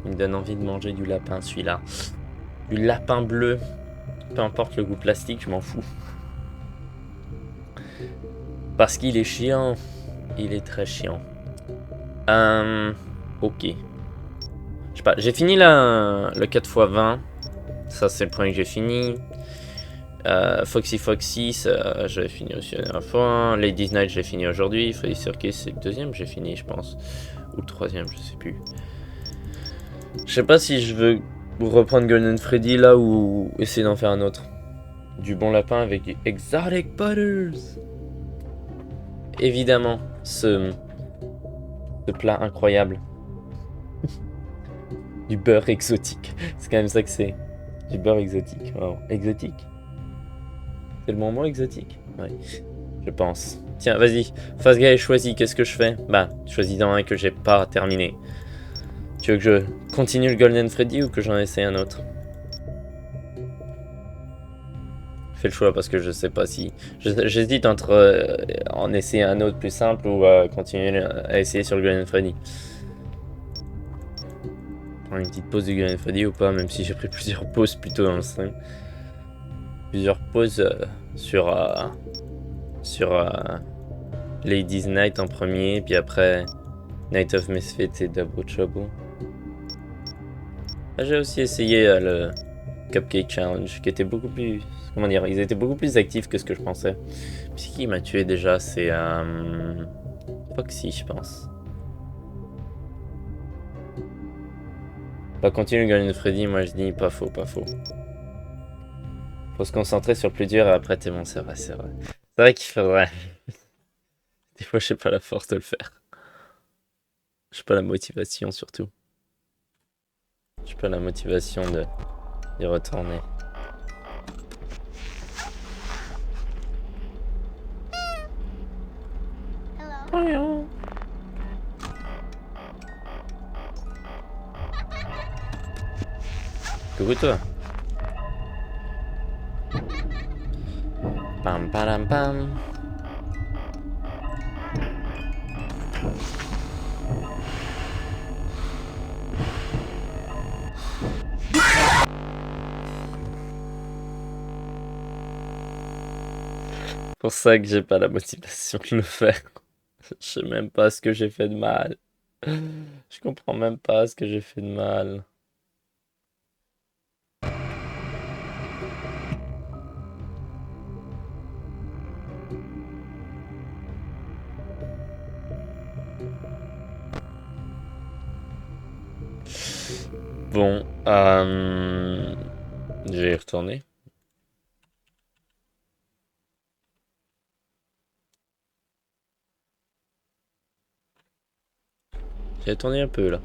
Il me donne envie de manger du lapin celui-là. Du lapin bleu. Peu importe le goût plastique, je m'en fous. Parce qu'il est chiant. Il est très chiant. Ok. Je sais pas, j'ai fini le 4x20. Ça c'est le point que j'ai fini. Foxy, ça j'avais fini aussi la dernière fois. Ladies Night j'ai fini aujourd'hui. Freddy Circus c'est le deuxième j'ai fini je pense. Ou le troisième, je sais plus. Je sais pas si je veux Ou reprendre Golden Freddy là ou essayer d'en faire un autre. Du bon lapin avec du Exotic Butters. Évidemment, ce plat incroyable. Du beurre exotique. C'est quand même ça que c'est. Du beurre exotique. Wow. Exotique. C'est le bon mot exotique? Ouais, je pense. Tiens, vas-y. Fast Guy choisis. Qu'est-ce que je fais? Bah, choisis dans un que j'ai pas terminé. Tu veux que je continue le Golden Freddy ou que j'en essaie un autre? Fais le choix parce que je sais pas si... J'hésite entre en essayer un autre plus simple ou continuer à essayer sur le Golden Freddy. Prendre une petite pause du Golden Freddy ou pas, même si j'ai pris plusieurs pauses plutôt dans le stream. Plusieurs pauses sur Ladies Night en premier, puis après Night of Misfits et Double Trouble. J'ai aussi essayé le Cupcake Challenge, qui était beaucoup plus... Comment dire? Ils étaient beaucoup plus actifs que ce que je pensais. Puis qui m'a tué déjà? C'est Foxy, je pense. On va continuer le Golden Freddy, moi je dis pas faux, pas faux. Faut se concentrer sur le plus dur et après t'es bon, c'est vrai, c'est vrai. C'est vrai qu'il faudrait. Des fois, j'ai pas la force de le faire. J'ai pas la motivation surtout. J'ai pas la motivation d'y retourner. Hello. Coucou toi. Pam pam pam. Pour ça que j'ai pas la motivation de le faire. Je sais même pas ce que j'ai fait de mal. Je comprends même pas ce que j'ai fait de mal. Bon, je vais y retourner. J'ai retourné un peu là.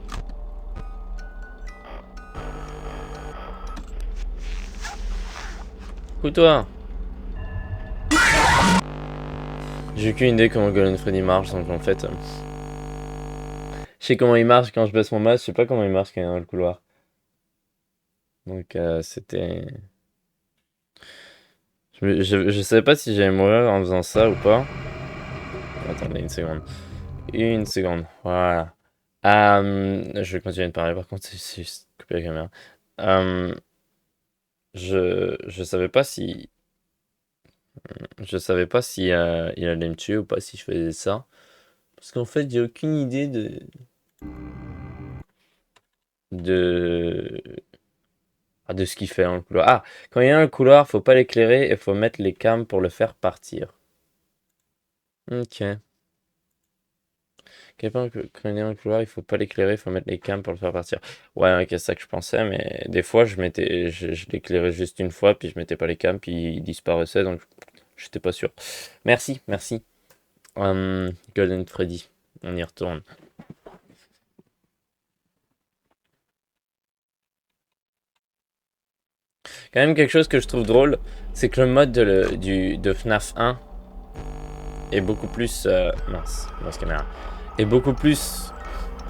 Coucou-toi. J'ai aucune idée comment Golden Freddy marche, donc en fait... je sais comment il marche quand je baisse mon masque, je sais pas comment il marche quand il est dans le couloir. Donc c'était... Je savais pas si j'allais mourir en faisant ça ou pas. Attendez une seconde. Une seconde, voilà. Je vais continuer de parler par contre, c'est juste couper la caméra. Je savais pas si... Je savais pas si il allait me tuer ou pas si je faisais ça. Parce qu'en fait, j'ai aucune idée de ce qu'il fait dans le couloir. Ah, quand il y a un couloir, faut pas l'éclairer et faut mettre les cams pour le faire partir. Ok. Quand il y a un couloir, il faut pas l'éclairer, il faut mettre les cams pour le faire partir. Ouais, ok, c'est ça que je pensais, mais des fois, je l'éclairais juste une fois, puis je mettais pas les cams, puis il disparaissait, donc j'étais pas sûr. Merci, merci. Golden Freddy, on y retourne. Quand même quelque chose que je trouve drôle, c'est que le mode de FNAF 1 est beaucoup plus... mince, caméra. Est beaucoup plus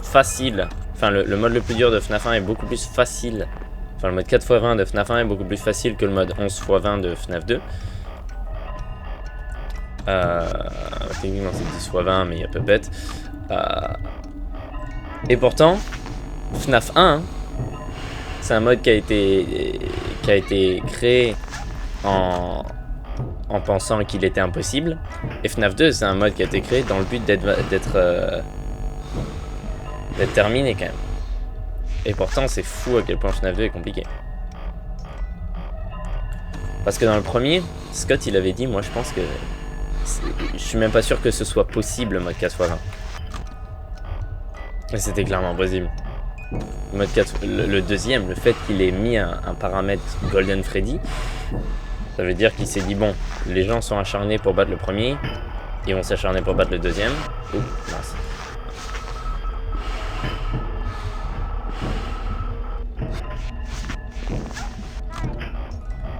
facile. Enfin, le mode le plus dur de FNAF 1 est beaucoup plus facile. Enfin, le mode 4x20 de FNAF 1 est beaucoup plus facile que le mode 11x20 de FNAF 2. Techniquement, c'est 10x20, mais il y a Puppet. Et pourtant, FNAF 1, c'est un mode qui a été créé en pensant qu'il était impossible. Et FNAF 2, c'est un mode qui a été créé dans le but d'être terminé quand même. Et pourtant, c'est fou à quel point FNAF 2 est compliqué. Parce que dans le premier, Scott, il avait dit, moi je pense que... Je suis même pas sûr que ce soit possible, le mode 4x20. Et c'était clairement impossible. Mode 4, le deuxième, le fait qu'il ait mis un paramètre Golden Freddy, ça veut dire qu'il s'est dit bon, les gens sont acharnés pour battre le premier, ils vont s'acharner pour battre le deuxième. Ouh, mince.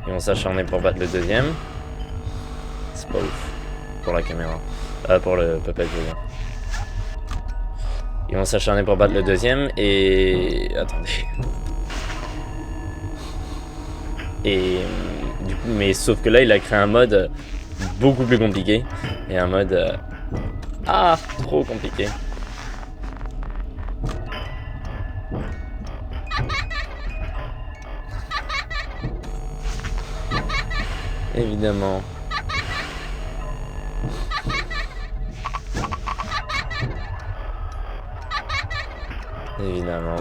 Ils vont s'acharner pour battre le deuxième. C'est pas ouf pour la caméra. Pour le puppet, je veux dire. Ils vont s'acharner pour battre le deuxième et... Attendez. Et... Du coup, mais sauf que là, il a créé un mode beaucoup plus compliqué. Et un mode... Ah, trop compliqué. Évidemment. Évidemment,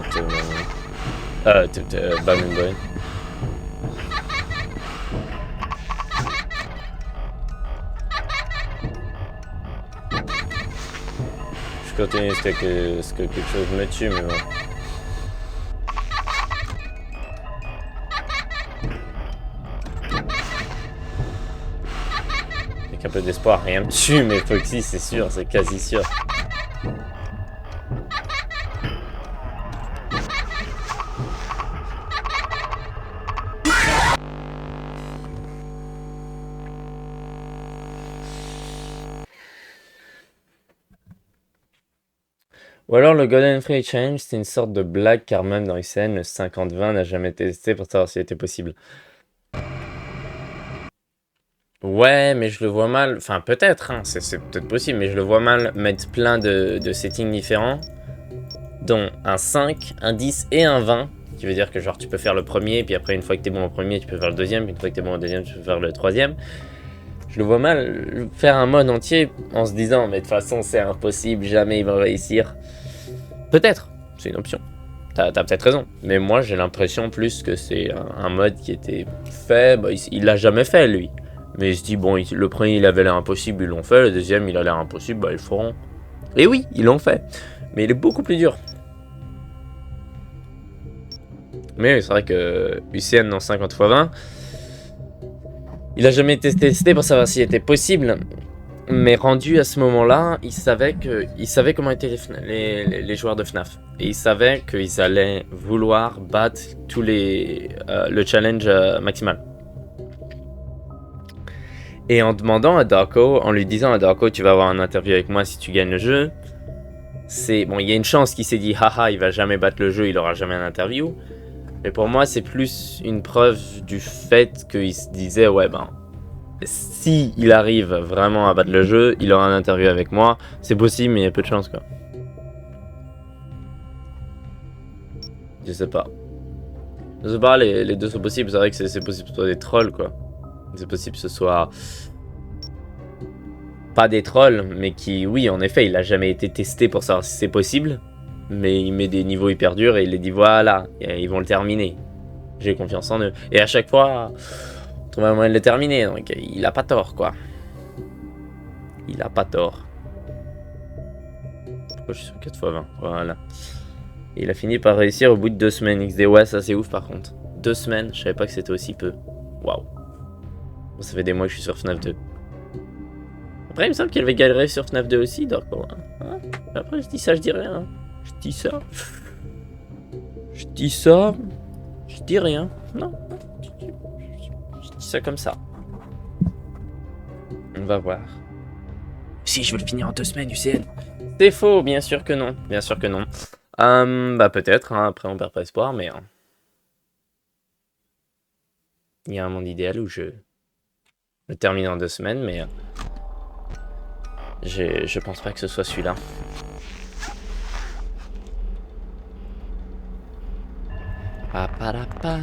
Balloon Boy. Je continue jusqu'à ce que quelque chose me tue, mais bon. Avec un peu d'espoir, rien me tue, mais Foxy, c'est sûr, c'est quasi sûr. Ou alors le Golden Free Challenge, c'est une sorte de blague car même dans UCN, le 50-20 n'a jamais été testé pour savoir s'il était possible. Ouais, mais je le vois mal, enfin peut-être, hein, c'est peut-être possible, mais je le vois mal mettre plein de settings différents, dont un 5, un 10 et un 20, qui veut dire que genre tu peux faire le premier, puis après une fois que t'es bon au premier, tu peux faire le deuxième, puis une fois que t'es bon au deuxième, tu peux faire le troisième. Je le vois mal faire un mode entier en se disant, mais de toute façon c'est impossible, jamais ils vont réussir. Peut-être, c'est une option. T'as peut-être raison. Mais moi, j'ai l'impression plus que c'est un mode qui était fait. Bah, il l'a jamais fait, lui. Mais il se dit, bon, le premier, il avait l'air impossible, ils l'ont fait. Le deuxième, il a l'air impossible, bah, ils le feront. Et oui, ils l'ont fait. Mais il est beaucoup plus dur. Mais c'est vrai que UCN dans 50x20, il a jamais été testé pour savoir s'il était possible. Mais rendu à ce moment-là, il savait comment étaient les joueurs de FNAF. Et il savait qu'ils allaient vouloir battre tous le challenge maximal. Et en demandant à Darko, en lui disant à Darko, tu vas avoir une interview avec moi si tu gagnes le jeu. Bon, il y a une chance qu'il s'est dit, haha, il va jamais battre le jeu, il aura jamais une interview. Mais pour moi, c'est plus une preuve du fait qu'il se disait, ouais, ben, si il arrive vraiment à battre le jeu, il aura une interview avec moi. C'est possible, mais il y a peu de chance, quoi. Je sais pas. Je sais pas, les deux sont possibles. C'est vrai que c'est possible que ce soit des trolls, quoi. C'est possible que ce soit... Pas des trolls, mais qui, oui, en effet, il a jamais été testé pour savoir si c'est possible. Mais il met des niveaux hyper durs et il les dit, voilà, ils vont le terminer. J'ai confiance en eux. Et à chaque fois... on trouve un moyen de le terminer, donc il a pas tort, quoi. Il a pas tort. Pourquoi je suis sur 4x20? Voilà. Et il a fini par réussir au bout de 2 semaines XD. Ouais, ça c'est ouf par contre. 2 semaines, je savais pas que c'était aussi peu. Waouh. Bon, ça fait des mois que je suis sur FNAF 2. Après, il me semble qu'il avait galéré sur FNAF 2 aussi, donc bon. Hein. Après, je dis ça, je dis rien. Je dis ça. Je dis ça. Je dis rien. Non. Je dis ça comme ça. On va voir. Si, je veux le finir en 2 semaines, UCN. C'est faux, bien sûr que non. Bien sûr que non. Bah peut-être, hein, après on perd pas espoir, mais... il y a un monde idéal où je le termine en 2 semaines, mais... je pense pas que ce soit celui-là. Pa-pa-da-pa.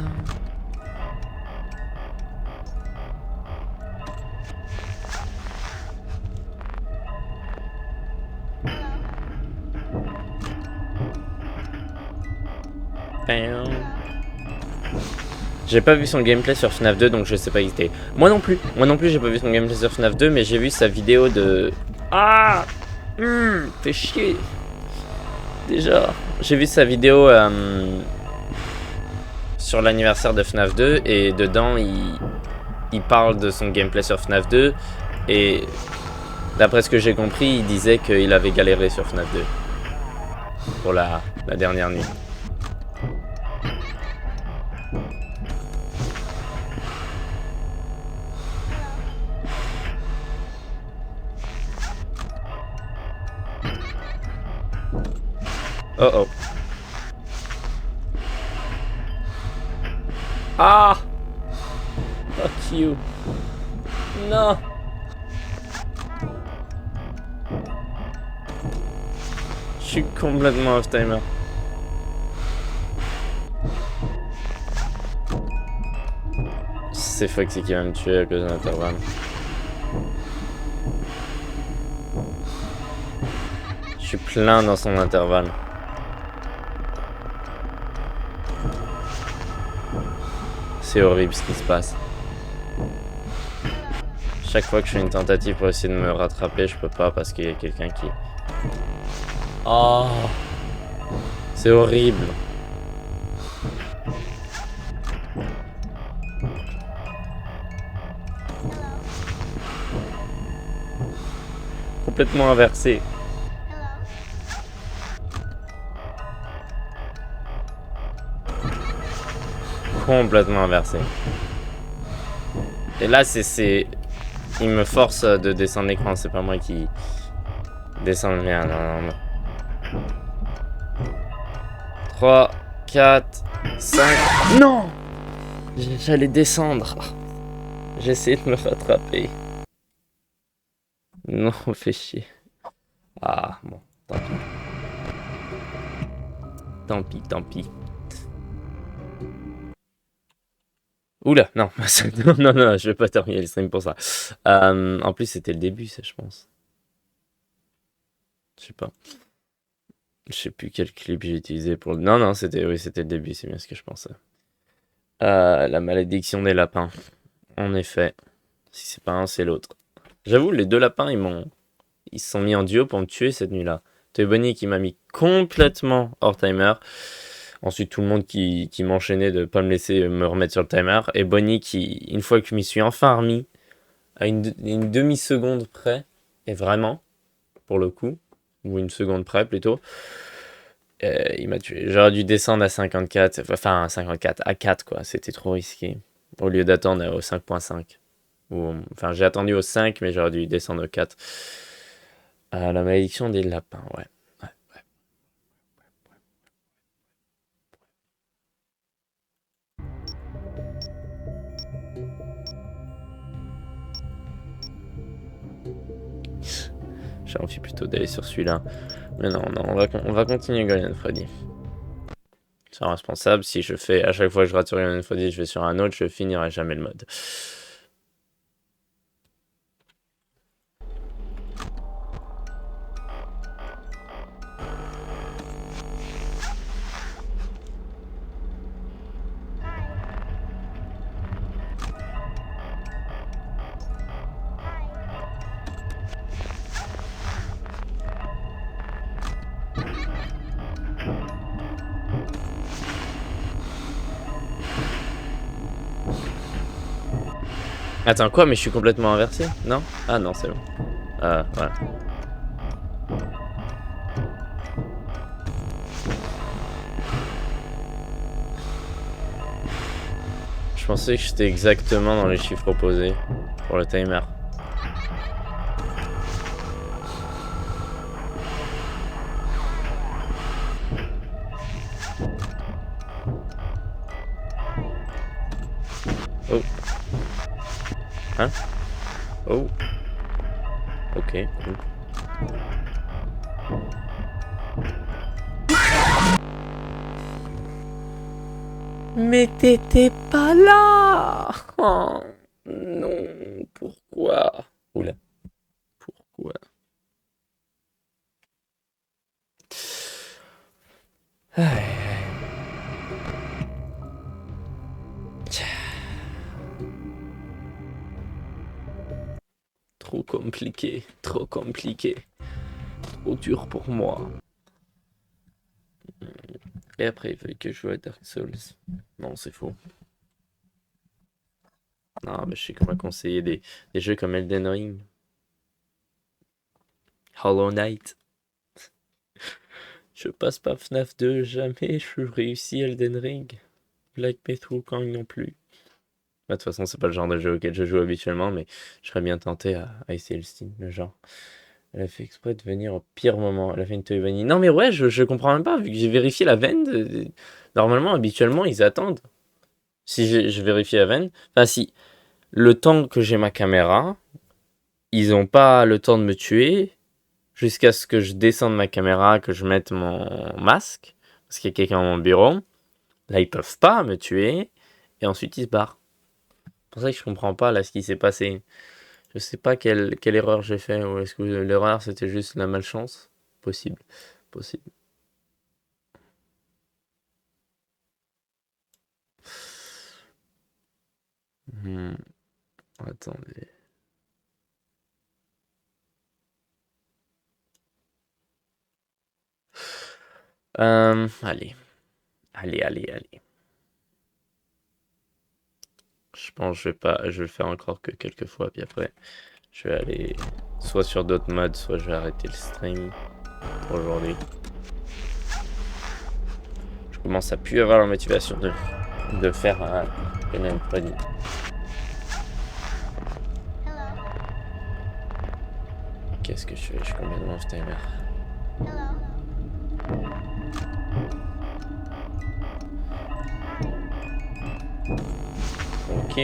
J'ai pas vu son gameplay sur FNAF 2, donc je sais pas hésiter. Moi non plus j'ai pas vu son gameplay sur FNAF 2, mais j'ai vu sa vidéo de... Ah, fais chier. Déjà, j'ai vu sa vidéo sur l'anniversaire de FNAF 2 et dedans il parle de son gameplay sur FNAF 2 et d'après ce que j'ai compris, il disait qu'il avait galéré sur FNAF 2 pour la dernière nuit. Oh oh. Ah! Fuck you. Non! Je suis complètement off timer. C'est Foxy qui va me tuer à cause de l'intervalle. Je suis plein dans son intervalle. C'est horrible ce qui se passe. Chaque fois que je fais une tentative pour essayer de me rattraper, je peux pas parce qu'il y a quelqu'un qui... Oh! C'est horrible. Complètement inversé. Complètement inversé. Et là, c'est... Il me force de descendre l'écran, c'est pas moi qui descends le mien. Non, non. 3, 4, 5... Non! J'allais descendre. J'ai essayé de me rattraper. Non, fais chier. Ah, bon, tant pis. Tant pis, tant pis. Oula, non, non, non, je vais pas terminer le stream pour ça. En plus, c'était le début, ça, je pense. Je sais pas. Je sais plus quel clip j'ai utilisé pour le... Non, non, c'était oui, c'était le début, c'est bien ce que je pensais. La malédiction des lapins. En effet. Si c'est pas un, c'est l'autre. J'avoue, les deux lapins, ils se sont mis en duo pour me tuer cette nuit-là. T'es Bonnie qui m'a mis complètement hors timer. Ensuite, tout le monde qui m'enchaînait de pas me laisser me remettre sur le timer. Et Bonnie qui, une fois que je m'y suis enfin remis, à une demi-seconde près, et vraiment, pour le coup, ou une seconde près plutôt, il m'a tué. J'aurais dû descendre à 54, enfin à 54, à 4 quoi, c'était trop risqué. Au lieu d'attendre au 5.5. Enfin, j'ai attendu au 5, mais j'aurais dû descendre au 4. La malédiction des lapins, ouais. J'ai envie plutôt d'aller sur celui-là. Mais non, non, on va continuer Golden Freddy. C'est responsable. Si je fais à chaque fois que je rate sur Golden Freddy, je vais sur un autre, je finirai jamais le mode. Attends, quoi? Mais je suis complètement inversé? Non? Ah non, c'est bon. Voilà. Je pensais que j'étais exactement dans les chiffres opposés pour le timer. Oh. Hein? Oh. Ok, cool. Mais t'étais pas là! Oh, non, pourquoi? Oula, pourquoi? Trop compliqué, trop compliqué. Trop dur pour moi. Et après, il veut que je joue à Dark Souls. Non, c'est faux. Non, mais je sais qu'on m'a conseillé des jeux comme Elden Ring, Hollow Knight. Je passe pas FNAF 2, jamais je réussis Elden Ring. Black Myth Wukong non plus. Bah, de toute façon, c'est pas le genre de jeu auquel je joue habituellement, mais je serais bien tenté à essayer le style, le genre. Elle a fait exprès de venir au pire moment. Elle a fait une Toy Bunny. Non, mais ouais, je comprends même pas, vu que j'ai vérifié la veine. Normalement, habituellement, ils attendent. Si je vérifie la veine. Enfin, si le temps que j'ai ma caméra, ils ont pas le temps de me tuer jusqu'à ce que je descende ma caméra, que je mette mon masque, parce qu'il y a quelqu'un dans mon bureau. Là, ils peuvent pas me tuer. Et ensuite, ils se barrent. C'est pour ça que je comprends pas là ce qui s'est passé. Je sais pas quelle erreur j'ai fait, ou est-ce que l'erreur c'était juste la malchance? Possible, possible. Hmm, attendez. Allez, allez. Je pense que je vais le faire encore que quelques fois, puis après, je vais aller soit sur d'autres modes, soit je vais arrêter le stream pour aujourd'hui. Je commence à plus avoir la motivation de faire un Bunny. Qu'est-ce que je fais? Je suis complètement off-timer. Ok.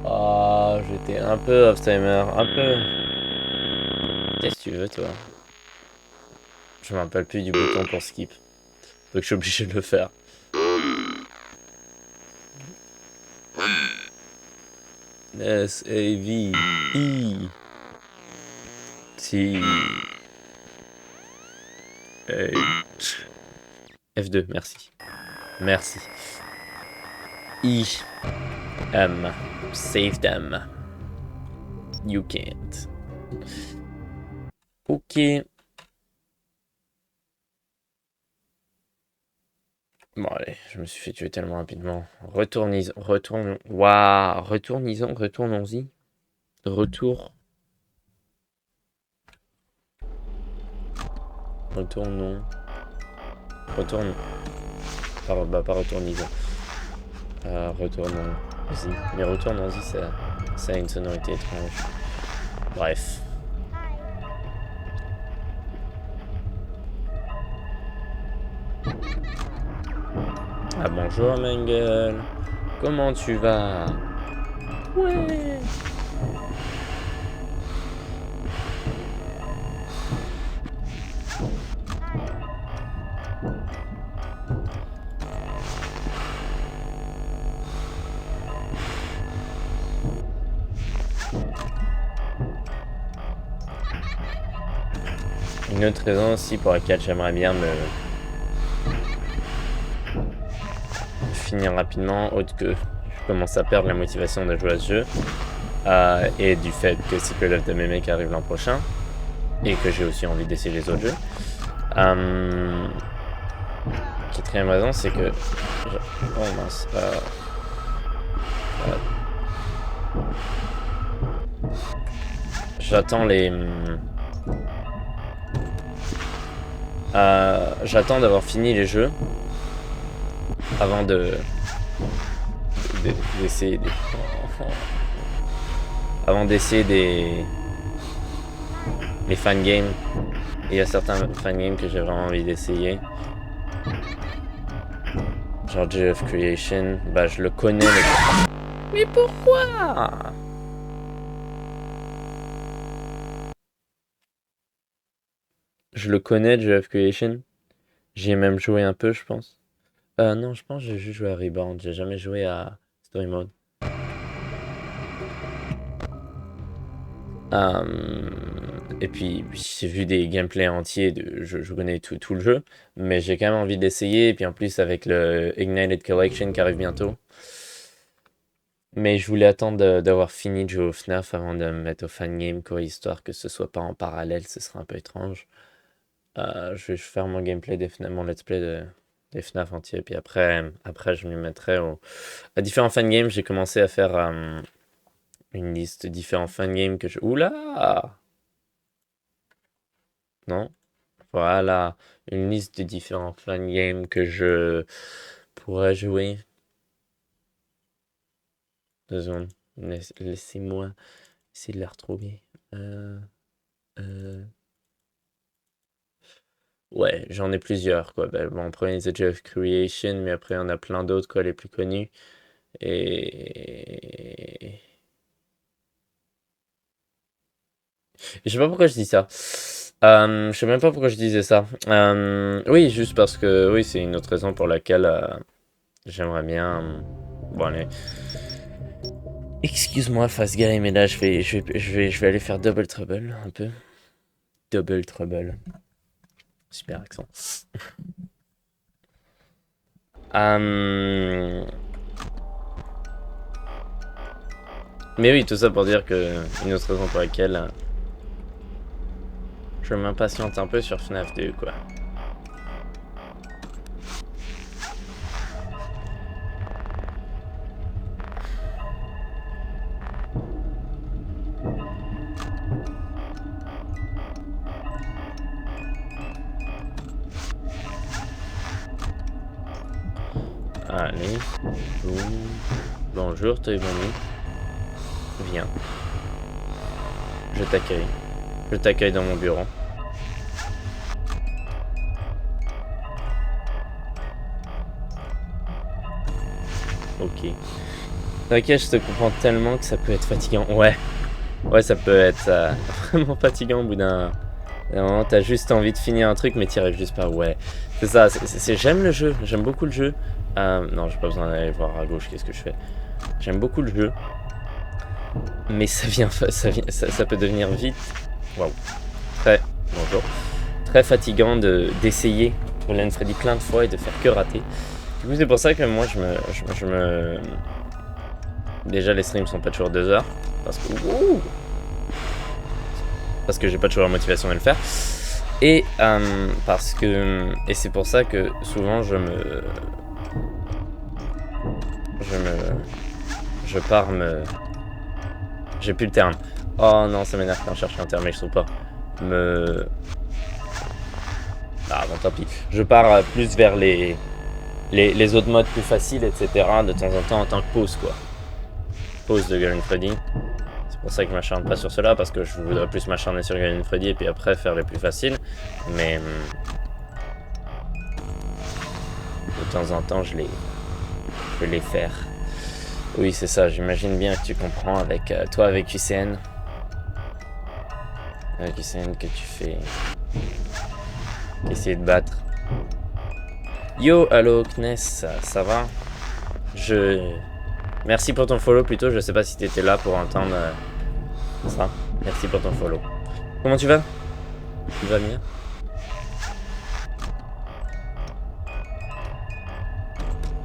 Ah, j'étais un peu off-timer, un peu. Qu'est-ce que tu veux, toi? Je me rappelle plus du bouton pour skip. Donc je suis obligé de le faire. S-A-V-E. T. H. F2, merci. Merci. I. M. Save them. You can't. Ok. Bon, allez, je me suis fait tuer tellement rapidement. Retournons-y. Waouh, retournons-y. Retour. Retournons. Retourne. Pas retournons-y. Retournons-y. Mais retournons-y, ça a une sonorité étrange. Bref. Ah bonjour Mangle. Comment tu vas? Ouais. Une autre raison aussi pour laquelle j'aimerais bien me finir rapidement, autre que je commence à perdre la motivation de jouer à ce jeu, et du fait que Secret of the Mimic arrive l'an prochain, et que j'ai aussi envie d'essayer les autres jeux. Quatrième raison, c'est que... Oh mince. J'attends les... J'attends d'avoir fini les jeux avant d'essayer des... Avant d'essayer les fangames. Il y a certains fangames que j'ai vraiment envie d'essayer. Genre GF Creation, bah je le connais. Mais pourquoi? Je le connais, GF Creation. J'y ai même joué un peu, je pense. Non, je pense que j'ai juste joué à Rebound. J'ai jamais joué à Story Mode. Et puis, j'ai vu des gameplays entiers. Je connais tout le jeu. Mais j'ai quand même envie d'essayer. Et puis en plus, avec le Ignited Collection qui arrive bientôt. Mais je voulais attendre d'avoir fini de jouer au FNAF avant de me mettre au fangame, quoi, histoire que ce soit pas en parallèle, ce serait un peu étrange. Je vais faire mon gameplay des FNAF, mon let's play des FNAF entier, puis après je m'y mettrai à différents fangames. J'ai commencé à faire une liste de différents fangames que je... Oula! Non? Voilà, une liste de différents fangames que je pourrais jouer. 2 secondes. Laissez-moi essayer de les retrouver. Euh, euh, Ouais, j'en ai plusieurs, quoi. Ben, bon, premier, c'est Age of Creation, mais après, on a plein d'autres, quoi, les plus connus. Et... Je sais pas pourquoi je dis ça. Je sais même pas pourquoi je disais ça. Oui, juste parce que, oui, c'est une autre raison pour laquelle j'aimerais bien... Bon, allez. Excuse-moi, Fast Guy, mais là, je vais aller faire Double Trouble, un peu. Double Trouble. Super accent. Mais oui, tout ça pour dire que une autre raison pour laquelle je m'impatiente un peu sur FNAF 2, quoi. Allez. Bonjour, t'es venu. Viens. Je t'accueille. Je t'accueille dans mon bureau. Ok. Ok, je te comprends tellement que ça peut être fatigant. Ouais. Ouais, ça peut être vraiment fatigant au bout d'un moment. T'as juste envie de finir un truc, mais t'y arrives juste pas. Ouais. C'est ça. J'aime le jeu. J'aime beaucoup le jeu. Non, j'ai pas besoin d'aller voir à gauche. Qu'est-ce que je fais? J'aime beaucoup le jeu. Mais ça peut devenir vite. Waouh. Bonjour. Très fatigant d'essayer Golden Freddy plein de fois et de faire que rater. Du coup, c'est pour ça que moi, déjà, les streams sont pas toujours 2 heures. Parce que j'ai pas toujours la motivation de le faire. Et c'est pour ça que souvent je pars me... J'ai plus le terme. Oh non, ça m'énerve quand je cherche un terme, mais je trouve pas. Ah bon, tant pis. Je pars plus vers les autres modes plus faciles, etc. de temps en temps en tant que pause, quoi. Pause de Golden Freddy. C'est pour ça que je m'acharne pas sur cela, parce que je voudrais plus m'acharner sur Golden Freddy et puis après faire les plus faciles. Mais de temps en temps, je vais les faire. Oui, c'est ça, j'imagine bien que tu comprends avec toi, avec UCN. Avec UCN que tu fais... Essayer de battre. Yo, allo, Kness, ça va? Merci pour ton follow plutôt, je sais pas si t'étais là pour entendre ça. Merci pour ton follow. Comment tu vas? Tu vas bien?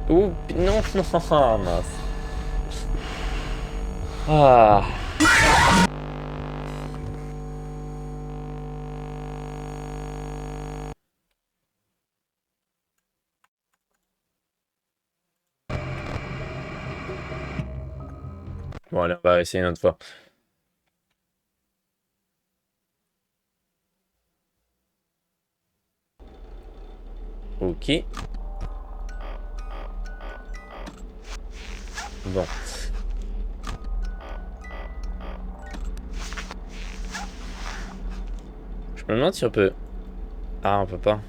Ouh, non, non, mince. Ah. Bon, allez, on va essayer une autre fois. Ok. Bon. Je me demande si on peut... Ah, on peut pas.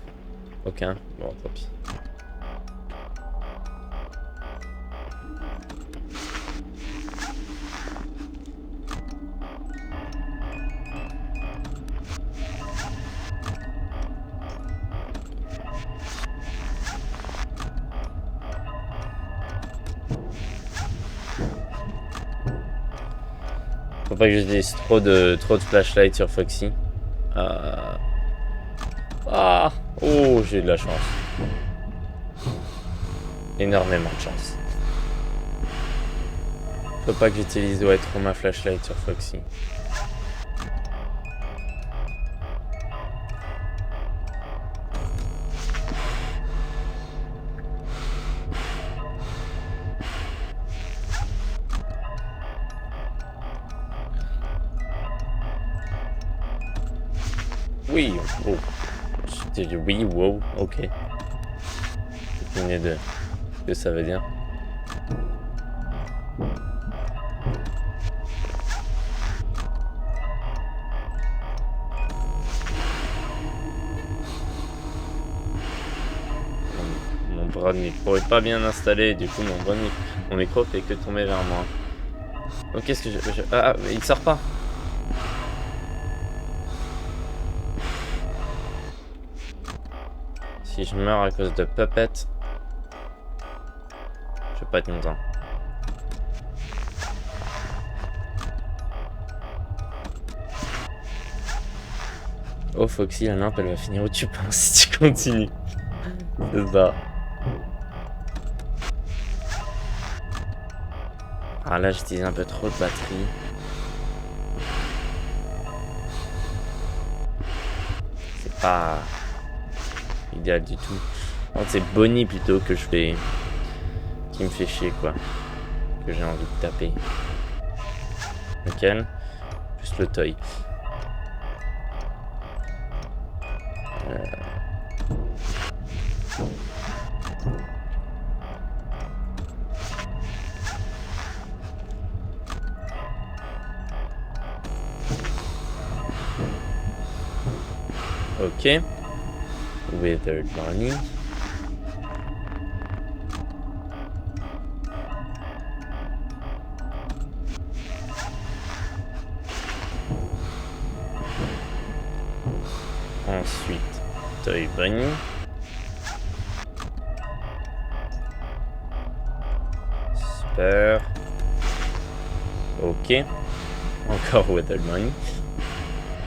Ok. Bon, tant pis. Faut pas que j'utilise trop de flashlight sur Foxy. Ah. Oh, j'ai eu de la chance. Énormément de chance. Faut pas que j'utilise trop ma flashlight sur Foxy. Oui, oh. J'ai dit oui, wow, ok. J'ai une idée de ce que ça veut dire. Mon bras de micro est pas bien installé, du coup mon micro fait que tomber vers moi. Oh, qu'est-ce que Ah, il sort pas. Si je meurs à cause de Puppet, je vais pas être content. Oh Foxy, la lampe elle va finir où tu penses si tu continues. C'est ça. Ah là j'utilise un peu trop de batterie. C'est pas idéal du tout. C'est Bonnie plutôt que je fais... qui me fait chier quoi. Que j'ai envie de taper. Lequel? Juste le toy. Ok. Withered Bonnie. Ensuite, Toy Bunny. Super. Ok. Encore Withered Bunny.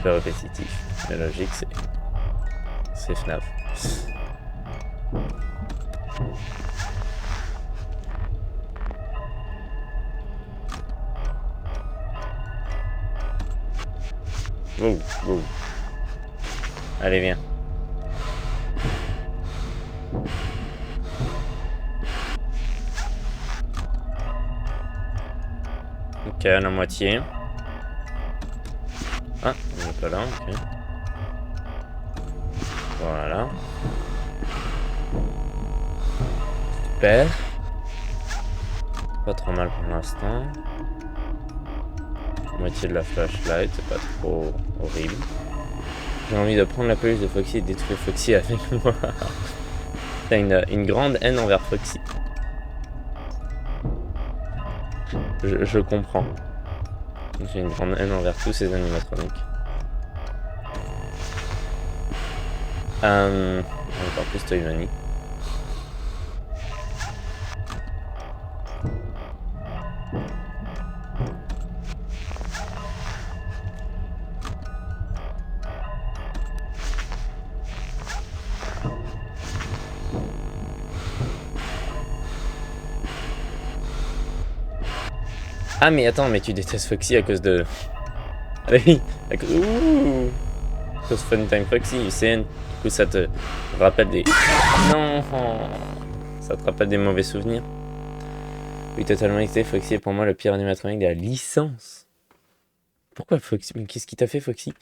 Peu répétitif. La logique, c'est FNAF. Wow, wow. Allez, viens. Ok, à la moitié. Ah, on n'est pas là, ok. Voilà. Super. Pas trop mal pour l'instant. Moitié de la flashlight, c'est pas trop horrible. J'ai envie de prendre la peluche de Foxy et de détruire Foxy avec moi. T'as une grande haine envers Foxy. Je comprends. J'ai une grande haine envers tous ces animatroniques. Encore plus Toy Bunny. Ah mais attends, mais tu détestes Foxy à cause de... Ah oui, à cause... Ouh, à cause Fun Time Foxy, UCN. Du coup ça te rappelle des... Non, ça te rappelle des mauvais souvenirs. Oui, totalement excité, Foxy est pour moi le pire animatronique de la licence. Pourquoi Foxy? Mais qu'est-ce qui t'a fait Foxy?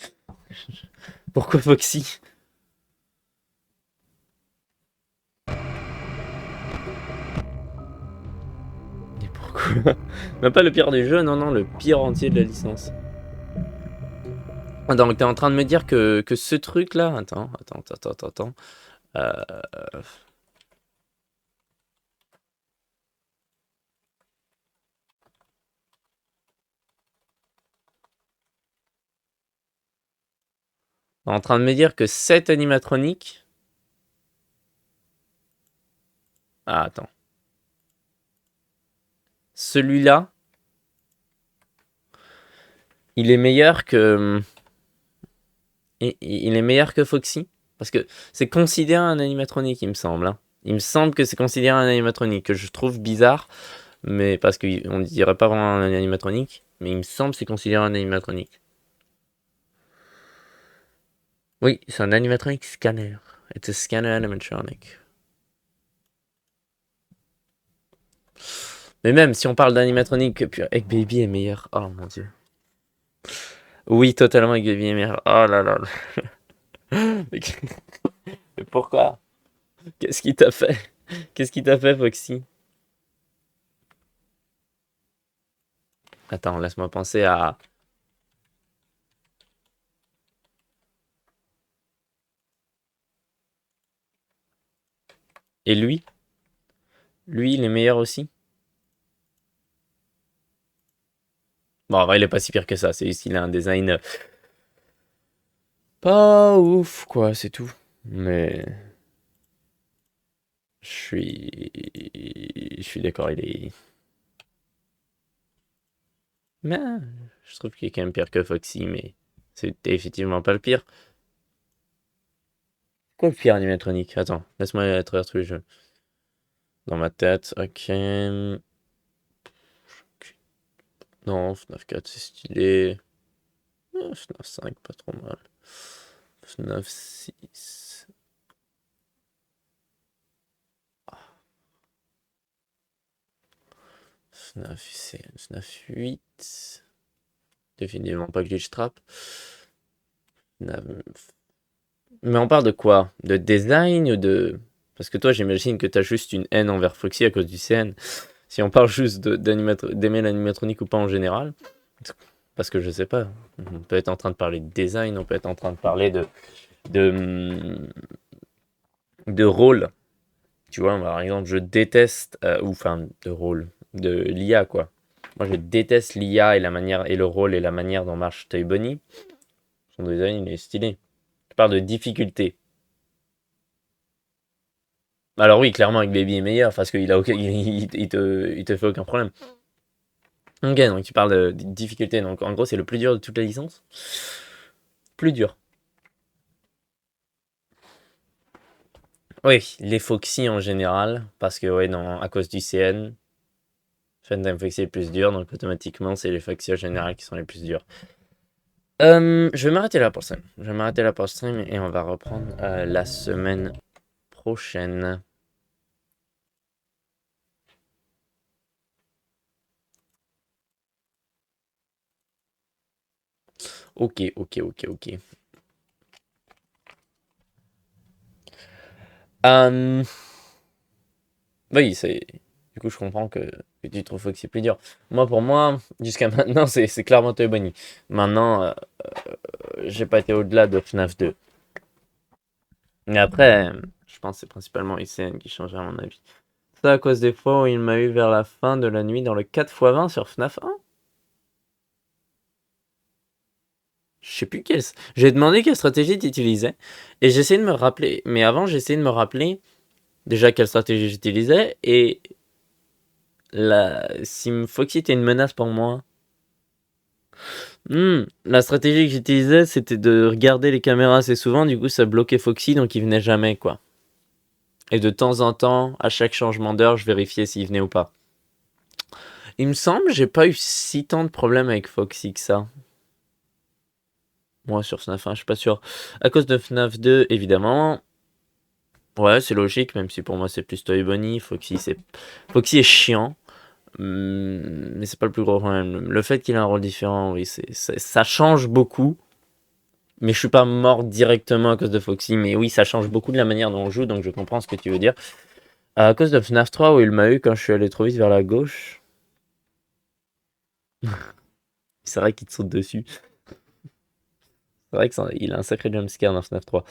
Pourquoi Foxy? Et pourquoi? Même pas le pire du jeu, non, le pire entier de la licence. Donc t'es en train de me dire que ce truc là... Attends. T'es en train de me dire que cet animatronique... Ah, attends. Celui-là... Il est meilleur que... Il est meilleur que Foxy? Parce que c'est considéré un animatronique, il me semble. Hein. Il me semble que c'est considéré un animatronique, que je trouve bizarre. mais parce qu'on ne dirait pas vraiment un animatronique, mais il me semble que c'est considéré un animatronique. Oui, c'est un animatronic scanner. It's a scanner animatronic. Mais même si on parle d'animatronique, Egg Baby est meilleur. Oh mon dieu. Oui, totalement Egg Baby est meilleur. Oh là là. Mais pourquoi? Qu'est-ce qui t'a fait? Qu'est-ce qui t'a fait, Foxy? Attends, laisse-moi penser à... Et lui? Lui, il est meilleur aussi? Bon, en vrai, il est pas si pire que ça. C'est juste qu'il a un design pas ouf, quoi, c'est tout. Mais je suis d'accord, il est... Mais je trouve qu'il est quand même pire que Foxy, mais c'est effectivement pas le pire. Quoi le pire animatronique? Attends, laisse-moi aller à travers tous les jeux. Dans ma tête, ok. Non, FNAF 4 c'est stylé. FNAF 5 pas trop mal. FNAF 6. FNAF 8. Définitivement pas Glitch Trap. Mais on parle de quoi? De design ou de... Parce que toi, j'imagine que t'as juste une haine envers Foxy à cause du CN. Si on parle juste d'aimer l'animatronique ou pas en général, parce que je sais pas, on peut être en train de parler de design, on peut être en train de parler de, de rôle. Tu vois, par exemple, je déteste, ou enfin, de rôle, de l'IA, quoi. Moi, je déteste l'IA et la manière, et le rôle et la manière dont marche Toy Bunny. Son design, il est stylé. Je parle de difficulté. Alors oui, clairement, avec Baby est meilleur, parce qu'il a aucun, il te fait aucun problème. Ok, donc tu parles de difficulté. Donc en gros, c'est le plus dur de toute la licence. Plus dur. Oui, les Foxy en général, parce que ouais, non, à cause du CN, Phantom Foxy est plus dur, donc automatiquement, c'est les Foxy en général qui sont les plus durs. Je vais m'arrêter là pour le stream. Je vais m'arrêter là pour le stream et on va reprendre la semaine prochaine. Ok, ok, ok, ok. Euh, Oui, c'est. Du coup, je comprends que tu trouves Foxy plus dur. Moi, pour moi, jusqu'à maintenant, c'est clairement Toy Bunny. Maintenant, j'ai pas été au-delà de FNAF 2. Mais après, je pense que c'est principalement ICN qui changerait à mon avis. Ça à cause des fois où il m'a eu vers la fin de la nuit dans le 4x20 sur FNAF 1. Je sais plus quelle. J'ai demandé quelle stratégie tu utilisais. Et j'essayais de me rappeler. Mais avant, j'essayais de me rappeler déjà quelle stratégie j'utilisais. Et si Foxy était une menace pour moi. La stratégie que j'utilisais, c'était de regarder les caméras assez souvent. Du coup, ça bloquait Foxy, donc il venait jamais, quoi. Et de temps en temps, à chaque changement d'heure, je vérifiais s'il venait ou pas. Il me semble, j'ai pas eu si tant de problèmes avec Foxy que ça. Moi, sur FNAF 1, je suis pas sûr. À cause de FNAF 2, évidemment. Ouais, c'est logique, même si pour moi c'est plus Toy Bunny. Foxy est chiant. Mais c'est pas le plus gros problème. Le fait qu'il ait un rôle différent, oui, ça change beaucoup. Mais je suis pas mort directement à cause de Foxy. Mais oui, ça change beaucoup de la manière dont on joue, donc je comprends ce que tu veux dire. À cause de FNAF 3, où il m'a eu quand je suis allé trop vite vers la gauche. C'est vrai qu'il te saute dessus. C'est vrai qu'il a un sacré jumpscare dans FNAF 3.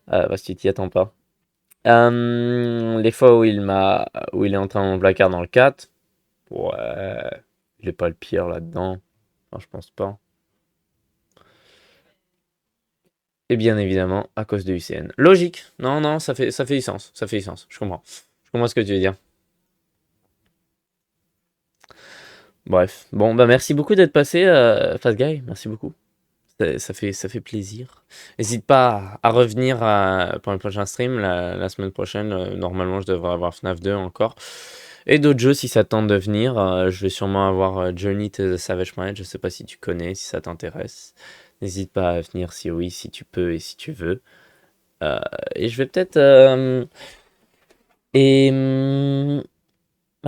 Parce que tu t'y attends pas. Les fois où il est entré dans mon placard dans le 4. Ouais. Il est pas le pire là-dedans. Enfin, je pense pas. Et bien évidemment, à cause de UCN. Logique. Non, non, ça fait du sens. Ça fait du sens. Je comprends. Je comprends ce que tu veux dire. Bref. Bon, bah merci beaucoup d'être passé, Fast Guy. Merci beaucoup. Ça fait plaisir. N'hésite pas à revenir pour le prochain stream la semaine prochaine. Normalement, je devrais avoir FNAF 2 encore. Et d'autres jeux si ça tente de venir. Je vais sûrement avoir Journey to the Savage Planet. Je sais pas si tu connais, si ça t'intéresse. N'hésite pas à venir si oui, si tu peux et si tu veux. Euh, et je vais peut-être. Et.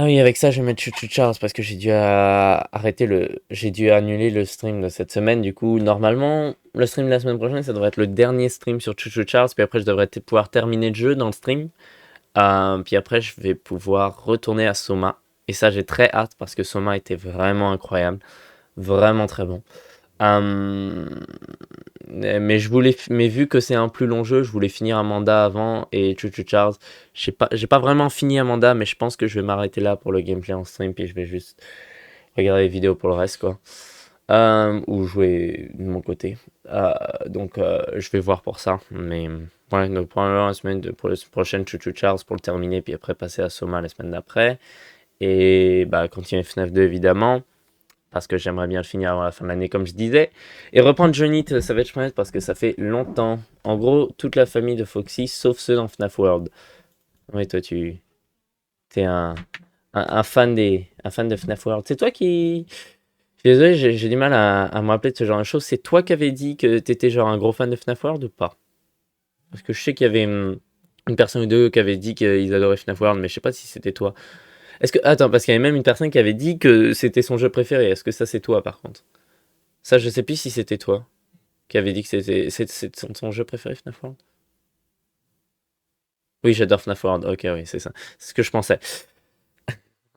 Ah oui, avec ça, je vais mettre Choo Choo Charles parce que j'ai dû arrêter j'ai dû annuler le stream de cette semaine. Du coup, normalement, le stream de la semaine prochaine, ça devrait être le dernier stream sur Choo Choo Charles. Puis après, je devrais pouvoir terminer le jeu dans le stream. Puis après, je vais pouvoir retourner à Soma. Et ça, j'ai très hâte parce que Soma était vraiment incroyable. Vraiment très bon. Euh, mais vu que c'est un plus long jeu, je voulais finir Amanda avant et Choo Choo Charles. J'ai pas vraiment fini Amanda, mais je pense que je vais m'arrêter là pour le gameplay en stream, puis je vais juste regarder les vidéos pour le reste, quoi. Ou jouer de mon côté. Donc, je vais voir pour ça. Mais ouais, donc probablement pour la semaine prochaine, Choo Choo Charles pour le terminer, puis après passer à Soma la semaine d'après. Et bah, continuer FNAF 2 évidemment parce que j'aimerais bien le finir avant la fin de l'année, comme je disais. Et reprendre Johnny to the Savage Planet parce que ça fait longtemps. En gros, toute la famille de Foxy, sauf ceux dans FNAF World. Oui, toi, tu es un fan un fan de FNAF World. C'est toi qui. Je suis désolé, j'ai du mal à me rappeler de ce genre de choses. C'est toi qui avais dit que t'étais genre un gros fan de FNAF World ou pas? Parce que je sais qu'il y avait une personne ou deux qui avait dit qu'ils adoraient FNAF World, mais je sais pas si c'était toi. Attends, parce qu'il y avait même une personne qui avait dit que c'était son jeu préféré. Est-ce que ça c'est toi par contre? Ça, je sais plus si c'était toi qui avait dit que c'est son jeu préféré, FNAF World. Oui, j'adore FNAF World. Ok, oui, c'est ça. C'est ce que je pensais.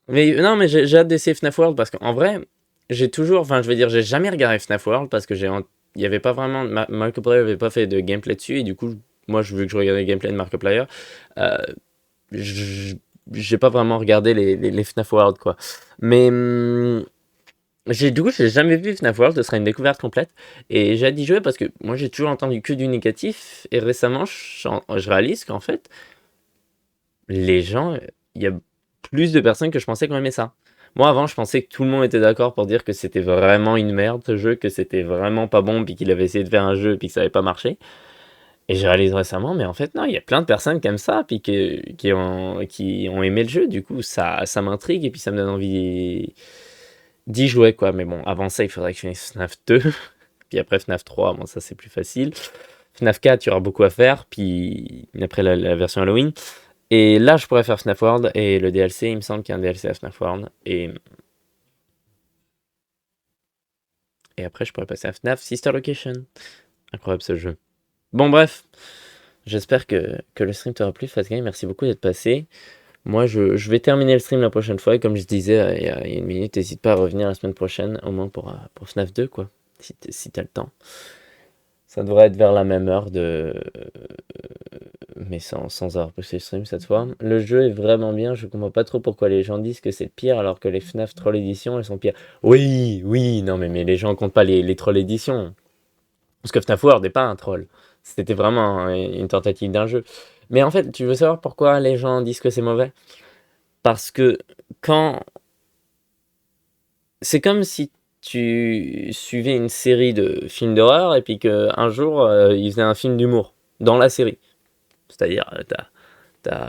Mais non, mais j'ai hâte d'essayer FNAF World parce qu'en vrai, enfin, je veux dire, j'ai jamais regardé FNAF World parce que il y avait pas vraiment, Markiplier avait pas fait de gameplay dessus et du coup, moi, vu que je regardais le gameplay de Markiplier, euh, j- j'ai pas vraiment regardé les FNAF World, quoi. Mais du coup, j'ai jamais vu FNAF World, ce sera une découverte complète. Et j'ai hâte d'y jouer parce que moi, j'ai toujours entendu que du négatif. Et récemment, je réalise qu'en fait, les gens, il y a plus de personnes que je pensais qui aimaient ça. Moi, avant, je pensais que tout le monde était d'accord pour dire que c'était vraiment une merde ce jeu, que c'était vraiment pas bon, puis qu'il avait essayé de faire un jeu, puis que ça avait pas marché. Et je réalise récemment, mais en fait, non, il y a plein de personnes qui aiment ça, puis qui ont aimé le jeu. Du coup, ça m'intrigue, et puis ça me donne envie d'y jouer, quoi. Mais bon, avant ça, il faudrait que je finisse FNAF 2, puis après FNAF 3, bon, ça c'est plus facile. FNAF 4, il y aura beaucoup à faire, puis après la version Halloween. Et là, je pourrais faire FNAF World et le DLC, il me semble qu'il y a un DLC à FNAF World. Et après, je pourrais passer à FNAF Sister Location. Incroyable ce jeu. Bon, bref. J'espère que le stream t'aura plu, Fastgame. Merci beaucoup d'être passé. Moi, je vais terminer le stream la prochaine fois. Et comme je disais il y a une minute, n'hésite pas à revenir la semaine prochaine, au moins pour FNAF 2, quoi. Si t'as le temps. Ça devrait être vers la même heure mais sans avoir poussé le stream cette fois. Le jeu est vraiment bien, je comprends pas trop pourquoi les gens disent que c'est le pire alors que les FNAF Troll Edition elles sont pires. Oui, oui, non mais les gens comptent pas les Troll Edition. Parce que FNAF World n'est pas un troll. C'était vraiment une tentative d'un jeu. Mais en fait, tu veux savoir pourquoi les gens disent que c'est mauvais? Parce que quand... C'est comme si tu suivais une série de films d'horreur et puis qu'un jour, ils faisaient un film d'humour dans la série. C'est-à-dire,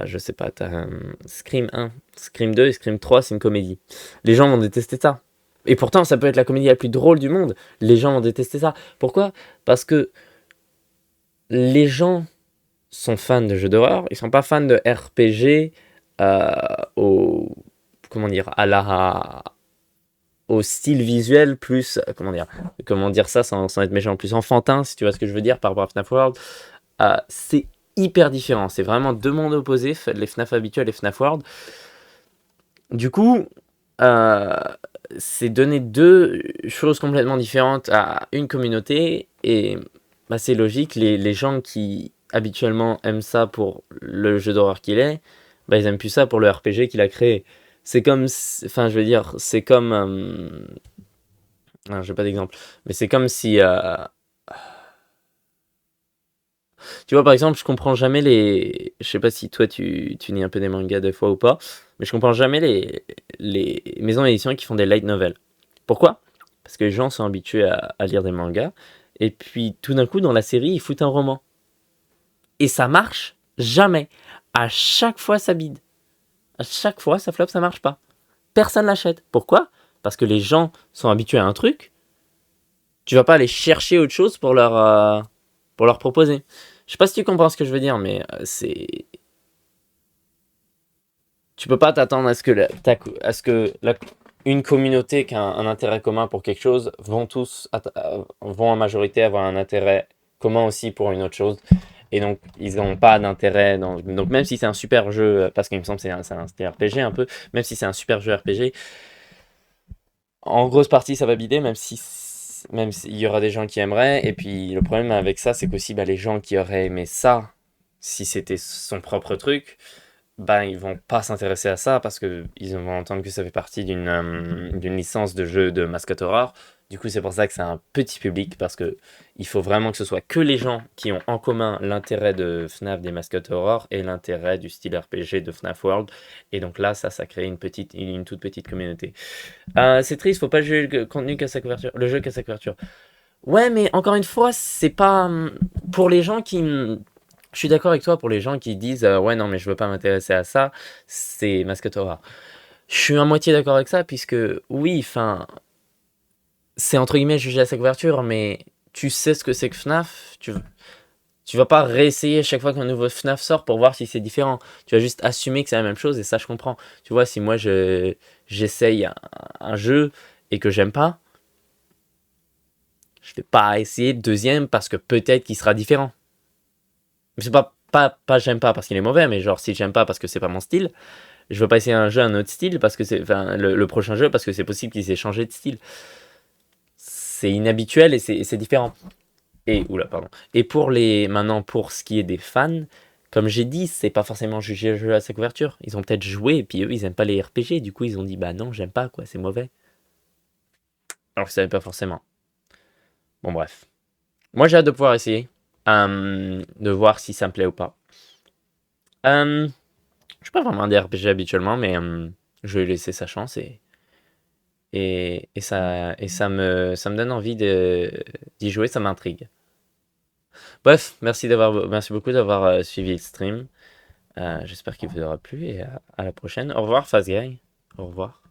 je sais pas, t'as Scream 1, Scream 2 et Scream 3, c'est une comédie. Les gens vont détester ça. Et pourtant, ça peut être la comédie la plus drôle du monde. Les gens vont détester ça. Pourquoi? Parce que les gens sont fans de jeux d'horreur, ils sont pas fans de RPG au comment dire au style visuel plus comment dire ça sans être méchant, plus enfantin si tu vois ce que je veux dire par rapport à FNAF World. C'est hyper différent, c'est vraiment deux mondes opposés, les FNAF habituels et FNAF World. Du coup, euh, c'est donner deux choses complètement différentes à une communauté et bah, c'est logique, les gens qui habituellement aiment ça pour le jeu d'horreur qu'il est, bah, ils aiment plus ça pour le RPG qu'il a créé. C'est comme, enfin je veux dire, c'est comme, j'ai pas d'exemple, mais c'est comme si, tu vois par exemple, je comprends jamais je sais pas si toi tu lis un peu des mangas des fois ou pas, mais je comprends jamais les maisons d'édition qui font des light novels. Pourquoi? Parce que les gens sont habitués à lire des mangas, et puis tout d'un coup dans la série ils foutent un roman. Et ça marche jamais. À chaque fois ça bide. à chaque fois, ça flop, ça marche pas. Personne l'achète. Pourquoi? Parce que les gens sont habitués à un truc. Tu vas pas aller chercher autre chose pour leur proposer. Je sais pas si tu comprends ce que je veux dire, mais c'est. Tu peux pas t'attendre à ce que, une communauté qui a un intérêt commun pour quelque chose vont en majorité avoir un intérêt commun aussi pour une autre chose. Et donc, ils n'ont pas d'intérêt. Donc, même si c'est un super jeu, parce qu'il me semble que c'est un style RPG un peu, même si c'est un super jeu RPG, en grosse partie, ça va bider, même s'il y aura des gens qui aimeraient. Et puis, le problème avec ça, c'est qu'aussi, bah, les gens qui auraient aimé ça, si c'était son propre truc, bah, ils vont pas s'intéresser à ça parce que ils vont entendre que ça fait partie d'une licence de jeu de mascotte horreur. Du coup, c'est pour ça que c'est un petit public parce que il faut vraiment que ce soit que les gens qui ont en commun l'intérêt de FNAF des mascottes horreur et l'intérêt du style RPG de FNAF World. Et donc là, ça crée une toute petite communauté. C'est triste, faut pas juger le contenu qu'à sa couverture, le jeu qu'à sa couverture. Ouais, mais encore une fois, c'est pas pour les gens qui. Je suis d'accord avec toi pour les gens qui disent ouais, non, mais je veux pas m'intéresser à ça, c'est mascotte horreur. Je suis à moitié d'accord avec ça, puisque oui, enfin, c'est entre guillemets jugé à sa couverture, mais tu sais ce que c'est que FNAF, tu vas pas réessayer chaque fois qu'un nouveau FNAF sort pour voir si c'est différent. Tu vas juste assumer que c'est la même chose, et ça, je comprends. Tu vois, si moi j'essaye un jeu et que j'aime pas, je vais pas essayer le deuxième parce que peut-être qu'il sera différent. C'est pas j'aime pas parce qu'il est mauvais, mais genre si j'aime pas parce que c'est pas mon style, je veux pas essayer un jeu un autre style parce que enfin le prochain jeu parce que c'est possible qu'il s'est changé de style. C'est inhabituel et c'est différent. Et oula pardon. Et maintenant pour ce qui est des fans, comme j'ai dit, c'est pas forcément juger le jeu à sa couverture. Ils ont peut-être joué et puis eux ils aiment pas les RPG, du coup ils ont dit bah non j'aime pas quoi, c'est mauvais. Alors que je savais pas forcément. Bon bref. Moi j'ai hâte de pouvoir essayer, de voir si ça me plaît ou pas. Euh, Je suis pas vraiment des RPG habituellement, mais je vais laisser sa chance ça me donne envie d'y jouer, ça m'intrigue. Bref, merci beaucoup d'avoir suivi le stream. J'espère qu'il vous aura plu et à la prochaine. Au revoir, Fast Guy. Au revoir.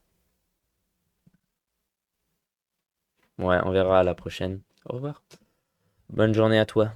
Ouais, on verra à la prochaine. Au revoir. Bonne journée à toi.